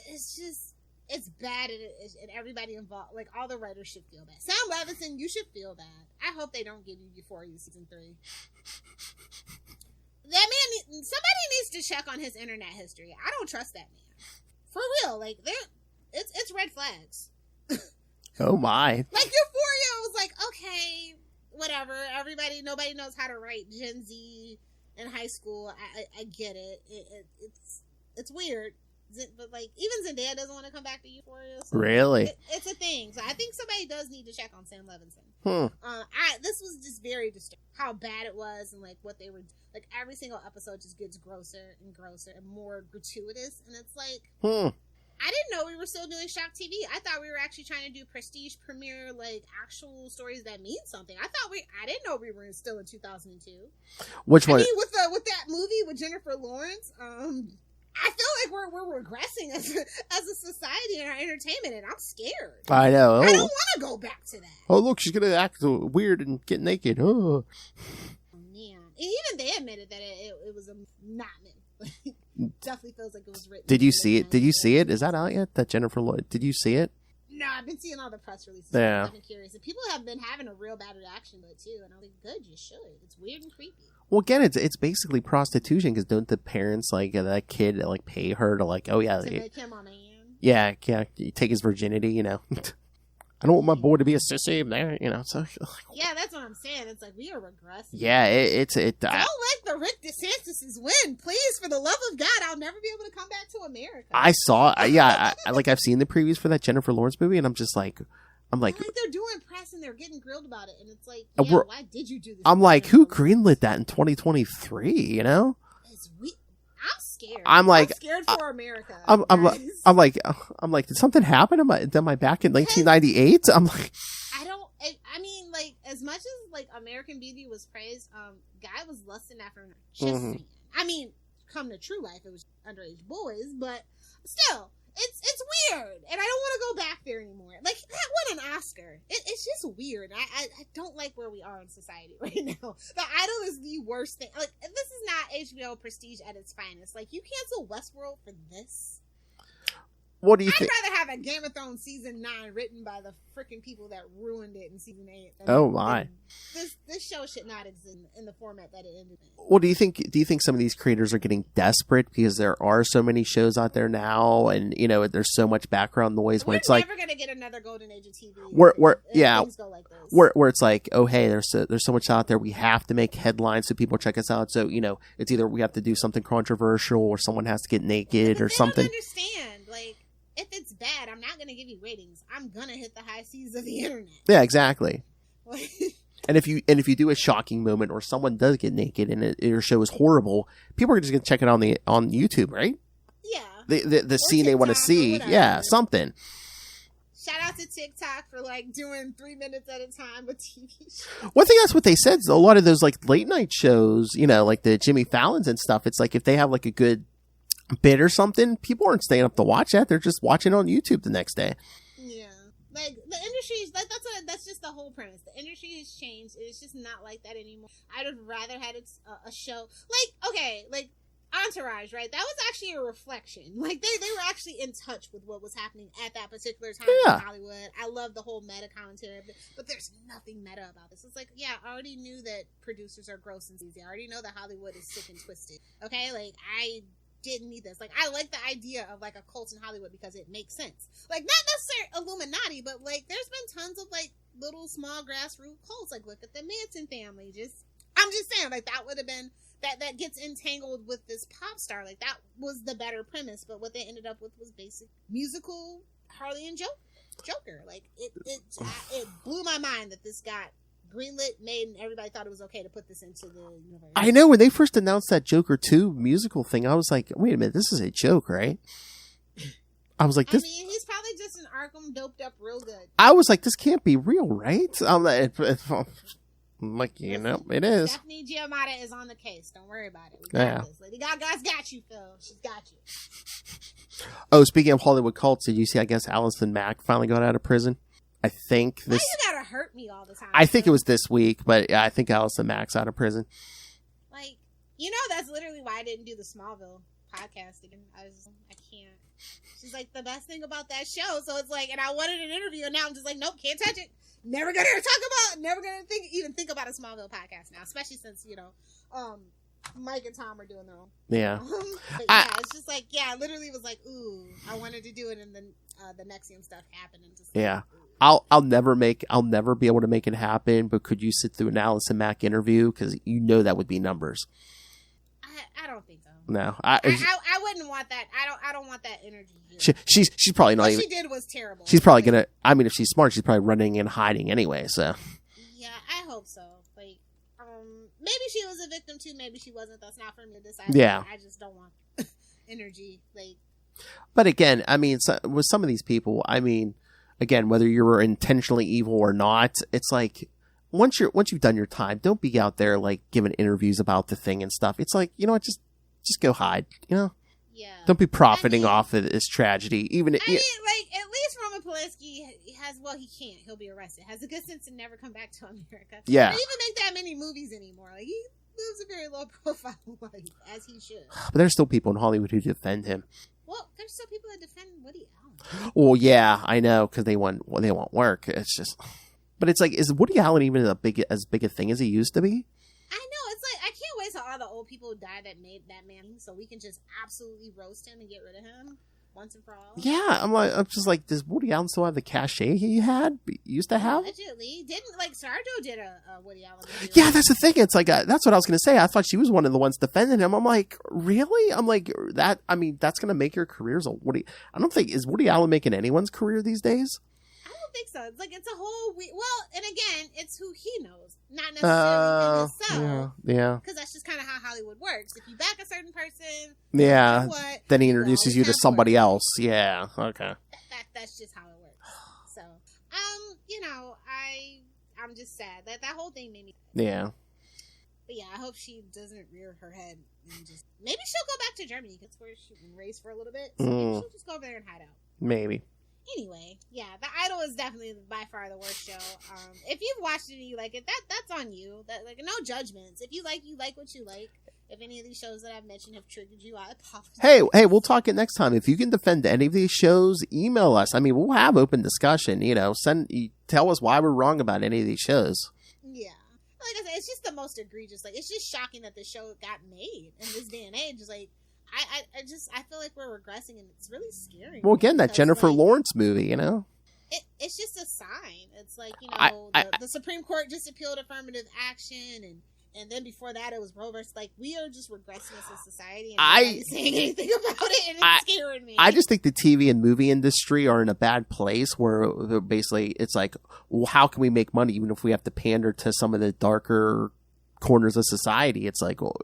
it's just, it's bad, and everybody involved, like all the writers should feel that. Sam Levinson, you should feel that. I hope they don't give you Euphoria season 3. That man, somebody needs to check on his internet history. I don't trust that man. For real, like it's red flags. Oh my! Like Euphoria was like, okay, whatever. Nobody knows how to write Gen Z in high school. I get it. It's weird. But like even Zendaya doesn't want to come back to Euphoria. So really? It's a thing. So I think somebody does need to check on Sam Levinson. This was just very disturbing. How bad it was, and like what they were like. Every single episode just gets grosser and grosser and more gratuitous, and it's like I didn't know we were still doing Shock TV. I thought we were actually trying to do prestige premiere, like actual stories that mean something. I didn't know we were still in 2002. Which one? I mean, with that movie with Jennifer Lawrence, I feel like we're regressing as a society in our entertainment, and I'm scared. I know. I don't want to go back to that. Oh, look, she's gonna act weird and get naked. Oh man! And even they admitted that it was not meant. Definitely feels like it was written. Did you see it? Did you see it? Is that out yet? That Jennifer Lloyd? Did you see it? No, I've been seeing all the press releases. Yeah. I've been curious, and people have been having a real bad reaction to it too. And I'm like, good, you should. It's weird and creepy. Well, again, it's basically prostitution, because don't the parents, like, that kid, like, pay her to, like, oh, yeah. To make him a man? Yeah, take his virginity, you know. I don't want my boy to be a sissy there, you know. So yeah, that's what I'm saying. It's like, we are regressing. Yeah, don't let the Rick DeSantis win. Please, for the love of God, I'll never be able to come back to America. I saw, I've seen the previews for that Jennifer Lawrence movie, and I'm like, they're doing press and they're getting grilled about it, and it's like, yeah, why did you do this? I'm like, who greenlit that in 2023? You know, I'm scared. I'm scared for America. I'm like, did something happen? Am I back in 1998? I'm like, I mean, like, as much as like American Beauty was praised, guy was lusting after her. Just saying. I mean, come to true life, it was underage boys, but still. It's weird, and I don't want to go back there anymore. Like, that won an Oscar. It's just weird. I don't like where we are in society right now. The Idol is the worst thing. Like, this is not HBO prestige at its finest. Like, you cancel Westworld for this? What do you think? I'd rather have a Game of Thrones season 9 written by the freaking people that ruined it in season 8. Oh my! This show should not exist in the format that it ended in. Well, do you think some of these creators are getting desperate because there are so many shows out there now, and there's so much background noise when it's like we're never gonna get another golden age of TV. Where things go like this. Where it's like, oh hey, there's so much out there, we have to make headlines so people check us out. So it's either we have to do something controversial or someone has to get naked or something. I don't understand, like. If it's bad, I'm not going to give you ratings. I'm going to hit the high seas of the internet. Yeah, exactly. And if you do a shocking moment or someone does get naked and your show is horrible, people are just going to check it on YouTube, right? Yeah. The scene they want to see. Yeah, something. Shout out to TikTok for doing 3 minutes at a time with TV shows. Well, I think that's what they said. A lot of those late night shows, like the Jimmy Fallons and stuff. It's like if they have a good bit or something, people aren't staying up to watch that. They're just watching on YouTube the next day. Yeah, the industry is that's just the whole premise. The industry has changed. It's just not like that anymore. I'd have rather had a show Entourage, right? That was actually a reflection. They were actually in touch with what was happening at that particular time in Hollywood. I love the whole meta commentary of it, but there's nothing meta about this. It's I already knew that producers are gross and sleazy. I already know that Hollywood is sick and twisted. Okay, I didn't need this. I like the idea of a cult in Hollywood because it makes sense. Not necessarily Illuminati, but there's been tons of little small grassroots cults. Look at the Manson family. I'm just saying, that would have been that gets entangled with this pop star. That was the better premise, but what they ended up with was basic musical Harley and Joker. It blew my mind that this got greenlit, made, and everybody thought it was okay to put this into the universe. I know, when they first announced that Joker 2 musical thing, I was like, wait a minute, this is a joke, right? I was like, this... he's probably just an Arkham doped up real good. I was like, this can't be real, right? I'm like, it is. Stephanie Giamatti is on the case. Don't worry about it. We got this. Lady Gaga's got you, Phil. She's got you. Oh, speaking of Hollywood cults, did you see, I guess, Allison Mack finally got out of prison? I think this. Why you gotta hurt me all the time? I think it was this week, but yeah, I think Allison Mack's out of prison. That's literally why I didn't do the Smallville podcast again. I can't. She's the best thing about that show. So it's and I wanted an interview, and now I'm just nope, can't touch it. Never gonna even think about a Smallville podcast now, especially since Mike and Tom are doing their own. Yeah. But yeah, it's just literally was ooh, I wanted to do it, and then the Nexium stuff happened, and just yeah. I'll never be able to make it happen, but could you sit through an Allison Mack interview? Because that would be numbers. I don't think so. No, I wouldn't want that. I don't want that energy. She's probably not. What even, she did was terrible. She's probably gonna. I mean, if she's smart, she's probably running and hiding anyway. So. Yeah, I hope so. Maybe she was a victim too. Maybe she wasn't. That's not for me to decide. Yeah. I just don't want energy. But again, with some of these people, again, whether you're intentionally evil or not, it's once you've done your time, don't be out there giving interviews about the thing and stuff. It's just go hide. Yeah. Don't be profiting off of this tragedy. Even at least Roman Polanski he can't. He'll be arrested. Has a good sense to never come back to America. Yeah. He doesn't even make that many movies anymore. He lives a very low profile life, as he should. But there's still people in Hollywood who defend him. Well, there's still people that defend Woody Allen. Well, yeah, I know, because they want work. It's just, but it's is Woody Allen even as big a thing as he used to be? I know. It's I can't wait till all the old people die that made that man, so we can just absolutely roast him and get rid of him once and for all. Yeah, I'm just does Woody Allen still have the cachet he used to have? Allegedly, didn't Sarjo did a Woody Allen movie? Yeah, that's the thing. It's that's what I was gonna say. I thought she was one of the ones defending him. I'm really? That's gonna make your careers Woody. I don't think is Woody Allen making anyone's career these days. I don't think so. It's a whole and again, it's who he knows, not necessarily himself. Yeah. Because that's just kind of how Hollywood works. If you back a certain person, yeah, then he introduces you to somebody else. Yeah, okay. That's just how it works. So, I'm just sad that whole thing made me. Yeah. But yeah, I hope she doesn't rear her head and just... Maybe she'll go back to Germany, because where she was raised for a little bit. So maybe she'll just go over there and hide out. Maybe. Anyway, yeah, The Idol is definitely by far the worst show. If you've watched it and you like it, that's on you. That, like, no judgments. If you like what you like. If any of these shows that I've mentioned have triggered you, I apologize. Hey, we'll talk it next time. If you can defend any of these shows, email us. I mean, we'll have open discussion. Tell us why we're wrong about any of these shows. Yeah. Like I said, it's just the most egregious. Like, it's just shocking that the show got made in this day and age. It's like, I feel like we're regressing, and it's really scary. Well, again, that Jennifer Lawrence movie, It's just a sign. It's like, the Supreme Court just appealed affirmative action, and then before that, it was Roe versus. Like, we are just regressing as a society, and nobody's saying anything about it, and it's scaring me. I just think the TV and movie industry are in a bad place where basically it's like, well, how can we make money even if we have to pander to some of the darker corners of society? It's like, well,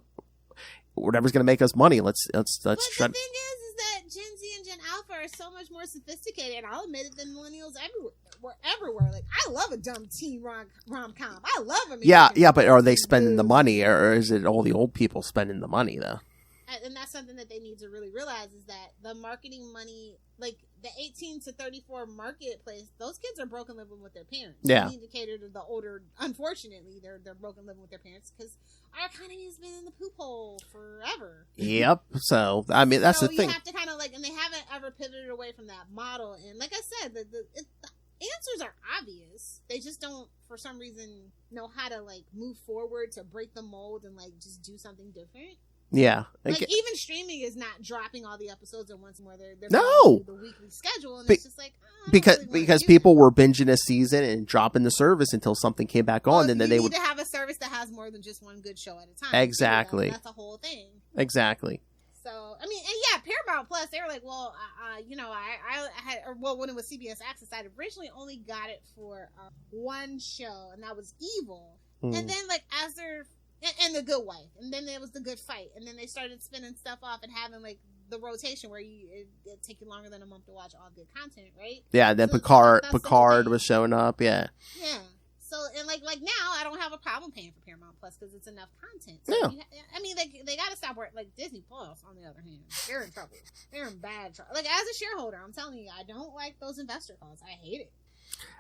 whatever's going to make us money, let's try. The thing is that Gen Z and Gen Alpha are so much more sophisticated, and I'll admit it, than millennials everywhere. Like, I love a dumb teen rom-com. I love them. Yeah, but are they spending the money, or is it all the old people spending the money, though? And that's something that they need to really realize, is that the marketing money, like the 18 to 34 marketplace, those kids are broken living with their parents. Yeah. They need to cater to the older. Unfortunately, they're broken living with their parents, because our economy has been in the poop hole forever. Yep. So, I mean, that's the thing. You have to kind of and they haven't ever pivoted away from that model. And like I said, the answers are obvious. They just don't, for some reason, know how to move forward to break the mold and just do something different. Yeah. Even streaming is not dropping all the episodes at once more. They're no. the weekly schedule, and it's just because people were binging a season and dropping the service until something came back on, and then they would to have a service that has more than just one good show at a time. Exactly. That's the whole thing. Exactly. So, I mean, and yeah, Paramount Plus, they were like, well, I had, when it was CBS Access, I originally only got it for one show, and that was Evil. And then, as they're, and The Good Wife, and then there was The Good Fight, and then they started spinning stuff off and having, the rotation where it'd take you longer than a month to watch all good content, right? Yeah, then so Picard was showing up, yeah. Yeah. So, and like now, I don't have a problem paying for Paramount Plus because it's enough content. So yeah. I mean, they got to stop working. Like Disney Plus, on the other hand, they're in trouble. They're in bad trouble. Like, as a shareholder, I'm telling you, I don't like those investor calls. I hate it.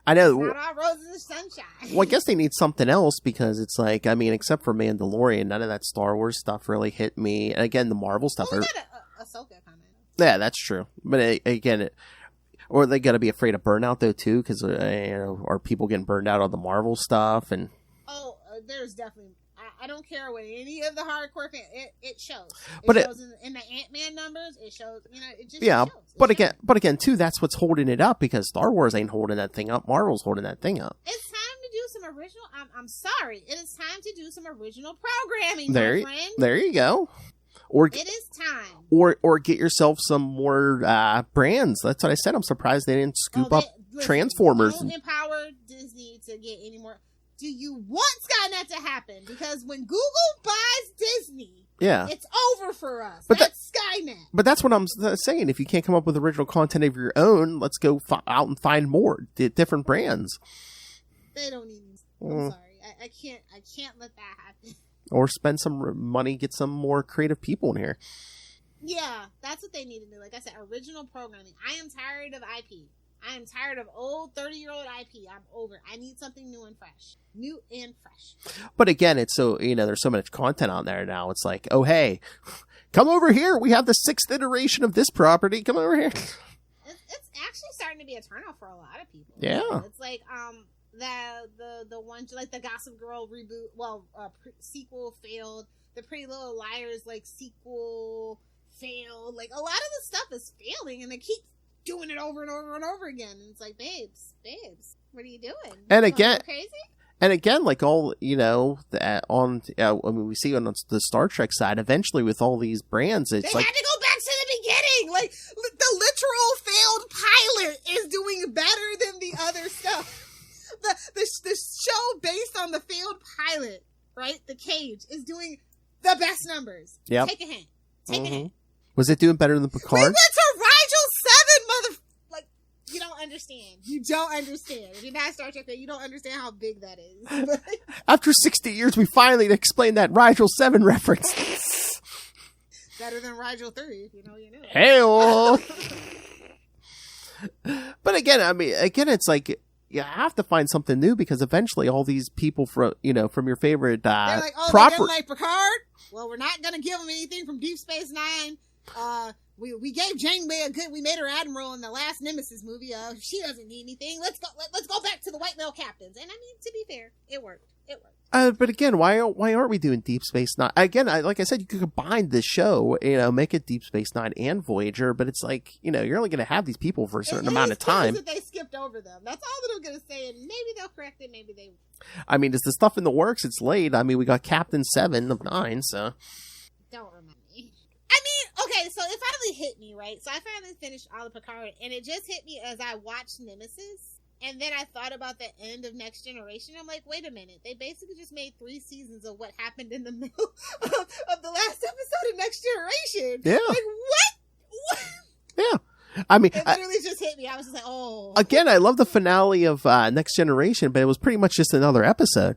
I know. It's not all roses and sunshine. Well, I guess they need something else because it's like, I mean, except for Mandalorian, none of that Star Wars stuff really hit me. And again, the Marvel stuff. Well, we got a Ahsoka comment. Yeah, that's true. But again, or they got to be afraid of burnout though too, because are people getting burned out on the Marvel stuff? And there's definitely. I don't care what any of the hardcore fans. It shows. But it shows in the Ant-Man numbers. It shows. It just yeah. Shows. But again, too, that's what's holding it up because Star Wars ain't holding that thing up. Marvel's holding that thing up. It's time to do some original. I'm sorry. It is time to do some original programming, my friend. There you go. It is time. Or get yourself some more brands. That's what I said. I'm surprised they didn't scoop up Transformers. Don't empower Disney to get any more. Do you want Skynet to happen? Because when Google buys Disney, it's over for us. But that's Skynet. But that's what I'm saying. If you can't come up with original content of your own, let's go out and find more different brands. They don't need me. I'm sorry. I can't let that happen. Or spend some money, get some more creative people in here. Yeah, that's what they need to do. Like I said, original programming. I am tired of IP. I am tired of old 30-year-old IP. I'm over it. I need something new and fresh. New and fresh. But again, it's so, there's so much content on there now. It's like, oh, hey, come over here. We have the 6th iteration of this property. Come over here. It's actually starting to be a turnoff for a lot of people. Yeah. It's like, the one, like the Gossip Girl reboot, sequel failed. The Pretty Little Liars, sequel failed. Like, a lot of the stuff is failing, and they keep doing it over and over and over again. And it's like, babes, what are you doing? And again, crazy? And again, like all, we see on the Star Trek side, eventually with all these brands, it's they had to go back to the beginning. Like, the literal failed pilot is doing better than the other stuff. The show based on the failed pilot, right? The Cage is doing the best numbers. Yep. Take a hint. Take a hint. Was it doing better than Picard? We went to Rigel 7, you don't understand. You don't understand. If you're not a Star Trek fan, you don't understand how big that is. After 60 years, we finally explained that Rigel 7 reference. Better than Rigel 3, if you know, you know. Hey-oh. But again, it's like you have to find something new because eventually all these people from your favorite they're like, they didn't like Picard? Well, we're not going to give them anything from Deep Space Nine. We gave Janeway we made her admiral in the last Nemesis movie. She doesn't need anything. Let's go back to the white male captains. And I mean, to be fair, it worked. But again, why aren't we doing Deep Space Nine? Again, like I said, you could combine this show, make it Deep Space Nine and Voyager, but it's like, you're only going to have these people for a certain amount of time. That they skipped over them. That's all that I'm going to say, and maybe they'll correct it, maybe they won't. I mean, is the stuff in the works? It's late. I mean, we got Captain 7 of 9, so. Don't remind me. I mean, okay, so it finally hit me, right? So I finally finished all of Picard, and it just hit me as I watched Nemesis. And then I thought about the end of Next Generation. I'm like, wait a minute. They basically just made 3 seasons of what happened in the middle of the last episode of Next Generation. Yeah. Like, what? Yeah. I mean, it literally just hit me. I was just like, oh. Again, I love the finale of Next Generation, but it was pretty much just another episode.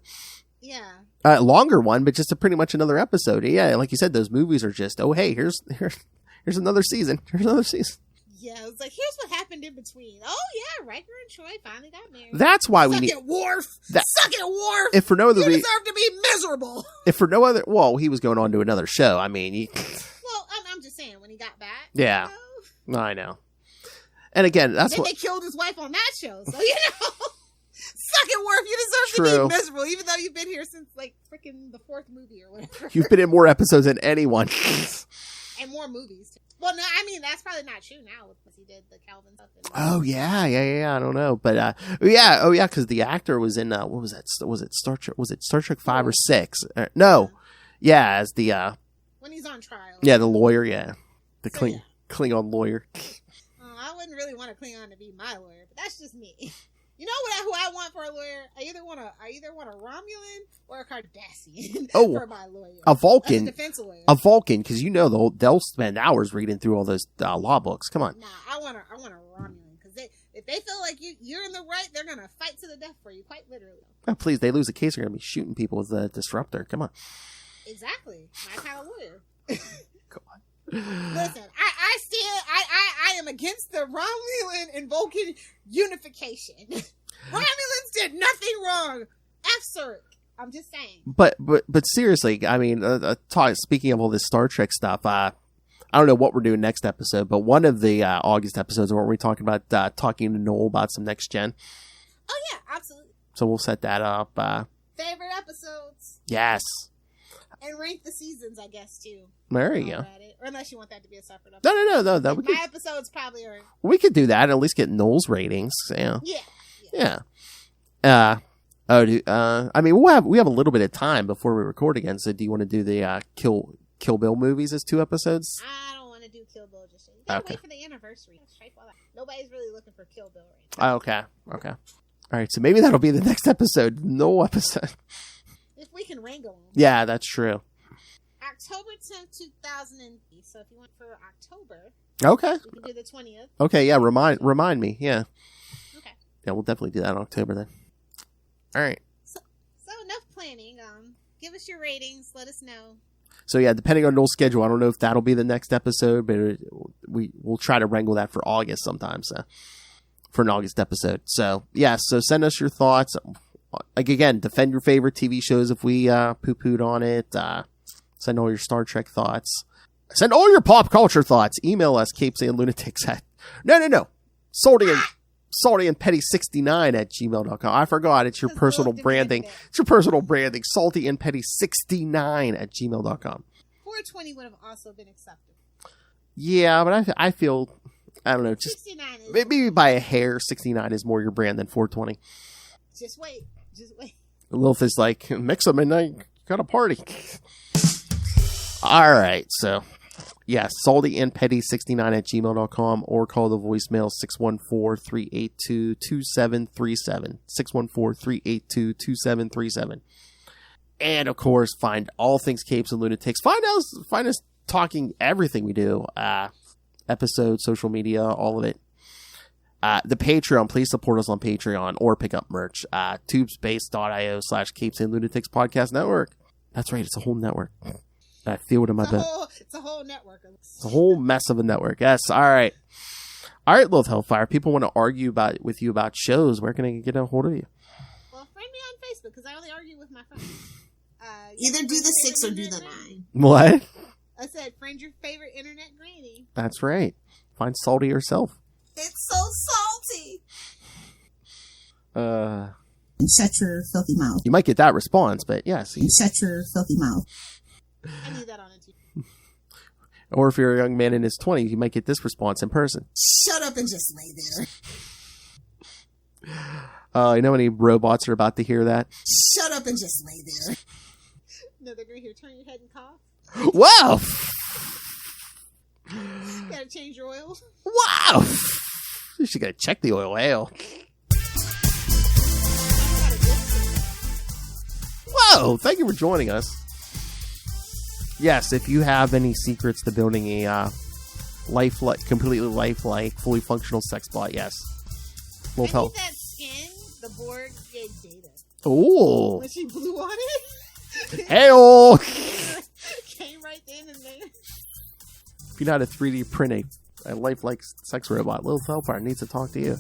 Yeah. Longer one, but just pretty much another episode. Yeah, like you said, those movies are just, oh, hey, here's another season. Here's another season. Yeah, it's like, here's what happened in between. Oh, yeah, Riker and Troy finally got married. That's why we need... Suck it, Worf! Suck it, Worf! If for no other reason... You deserve to be miserable! If for no other... Well, he was going on to another show. I mean... Well, I'm just saying, when he got back... Yeah. I know. And again, that's what... They killed his wife on that show, so, Suck it, Worf! You deserve to be miserable, even though you've been here since, like, freaking the 4th movie or whatever. You've been in more episodes than anyone. And more movies, too. Well, no, I mean, that's probably not true now because he did the Calvin stuff. Oh, yeah, I don't know. But, because the actor was in, what was that? Was it Star Trek? Was it Star Trek 5 or 6? No. Yeah, as the, when he's on trial. Yeah, the lawyer, yeah. The Klingon lawyer. I wouldn't really want a Klingon to be my lawyer, but that's just me. You know who I want for a lawyer? I either want a Romulan or a Cardassian for my lawyer. A Vulcan. As a defense lawyer. A Vulcan, because they'll spend hours reading through all those law books. Come on. Nah, I want a Romulan because if they feel like you're in the right, they're gonna fight to the death for you, quite literally. Oh, please, they lose a case, they're gonna be shooting people with the disruptor. Come on. Exactly, my kind of lawyer. Come on. Listen, I am against the Romulan and Vulcan unification. Romulans did nothing wrong. F-Circ. I'm just saying. But seriously, I mean, speaking of all this Star Trek stuff, I don't know what we're doing next episode, but one of the August episodes, weren't we talking about talking to Noel about some next gen? Oh yeah, absolutely. So we'll set that up. Favorite episodes. Yes. And rank the seasons, I guess, too. There you go. Or unless you want that to be a separate episode. No. Like my episodes probably are... We could do that and at least get Noel's ratings. Yeah. Yeah. I mean, we have a little bit of time before we record again, so do you want to do the Kill Bill movies as 2 episodes? I don't want to do Kill Bill just yet. You gotta wait for the anniversary. Nobody's really looking for Kill Bill right now. Okay. All right, so maybe that'll be the next episode. No episode. If we can wrangle them. Yeah, that's true. October 10th, 2008. So if you want for October, okay, we can do the 20th. Okay, yeah. Remind me. Yeah. Okay. Yeah, we'll definitely do that in October then. All right. So enough planning. Give us your ratings. Let us know. So yeah, depending on Noel's schedule, I don't know if that'll be the next episode, but we'll try to wrangle that for August sometime. So for an August episode. So yeah, so send us your thoughts. Like again, defend your favorite TV shows if we poo-pooed on it. Send all your Star Trek thoughts. Send all your pop culture thoughts. Email us, CapesandLunatics at... No. saltyandpetty69@gmail.com. I forgot. It's your personal branding. It's your personal branding. saltyandpetty69@gmail.com. 420 would have also been acceptable. Yeah, but I feel... I don't know. Just 69 is... Maybe by a hair, 69 is more your brand than 420. Just wait. Lilith is like, mix them and I got a party. All right, so yeah, saltyandpetty69@gmail.com or call the voicemail 614-382-2737. 614-382-2737. And of course, find all things Capes and Lunatics. Find us talking everything we do. Episodes, social media, all of it. The Patreon, please support us on Patreon or pick up merch. tubespace.io/CapesandLunatics Podcast Network. That's right, it's a whole network. I feel it in my butt. It's a whole network. It's a whole mess of a network. Yes, all right. All right, Lilith Hellfire. People want to argue with you about shows. Where can I get a hold of you? Well, friend me on Facebook because I only argue with my friends. Either do the 6 or do the 9. What? I said, friend your favorite internet granny. That's right. Find salty yourself. It's so salty. Shut your filthy mouth. You might get that response, but yes. Shut your filthy mouth. I need that on it too. Or if you're a young man in his 20s, you might get this response in person. Shut up and just lay there. You know any robots are about to hear that? Shut up and just lay there. No, they're going to hear turn your head and cough. Wow! You got to change your oil. Wow! You should gotta check the oil ale. Whoa! Thank you for joining us. Yes, if you have any secrets to building a completely lifelike, fully functional sex bot, yes. We'll I tell. need that skin the Borg gave Data. Ooh! When she blew on it. Hey-oh! Came right then and there. If you know how to 3D print a lifelike sex robot, Lilith Hellfire needs to talk to you.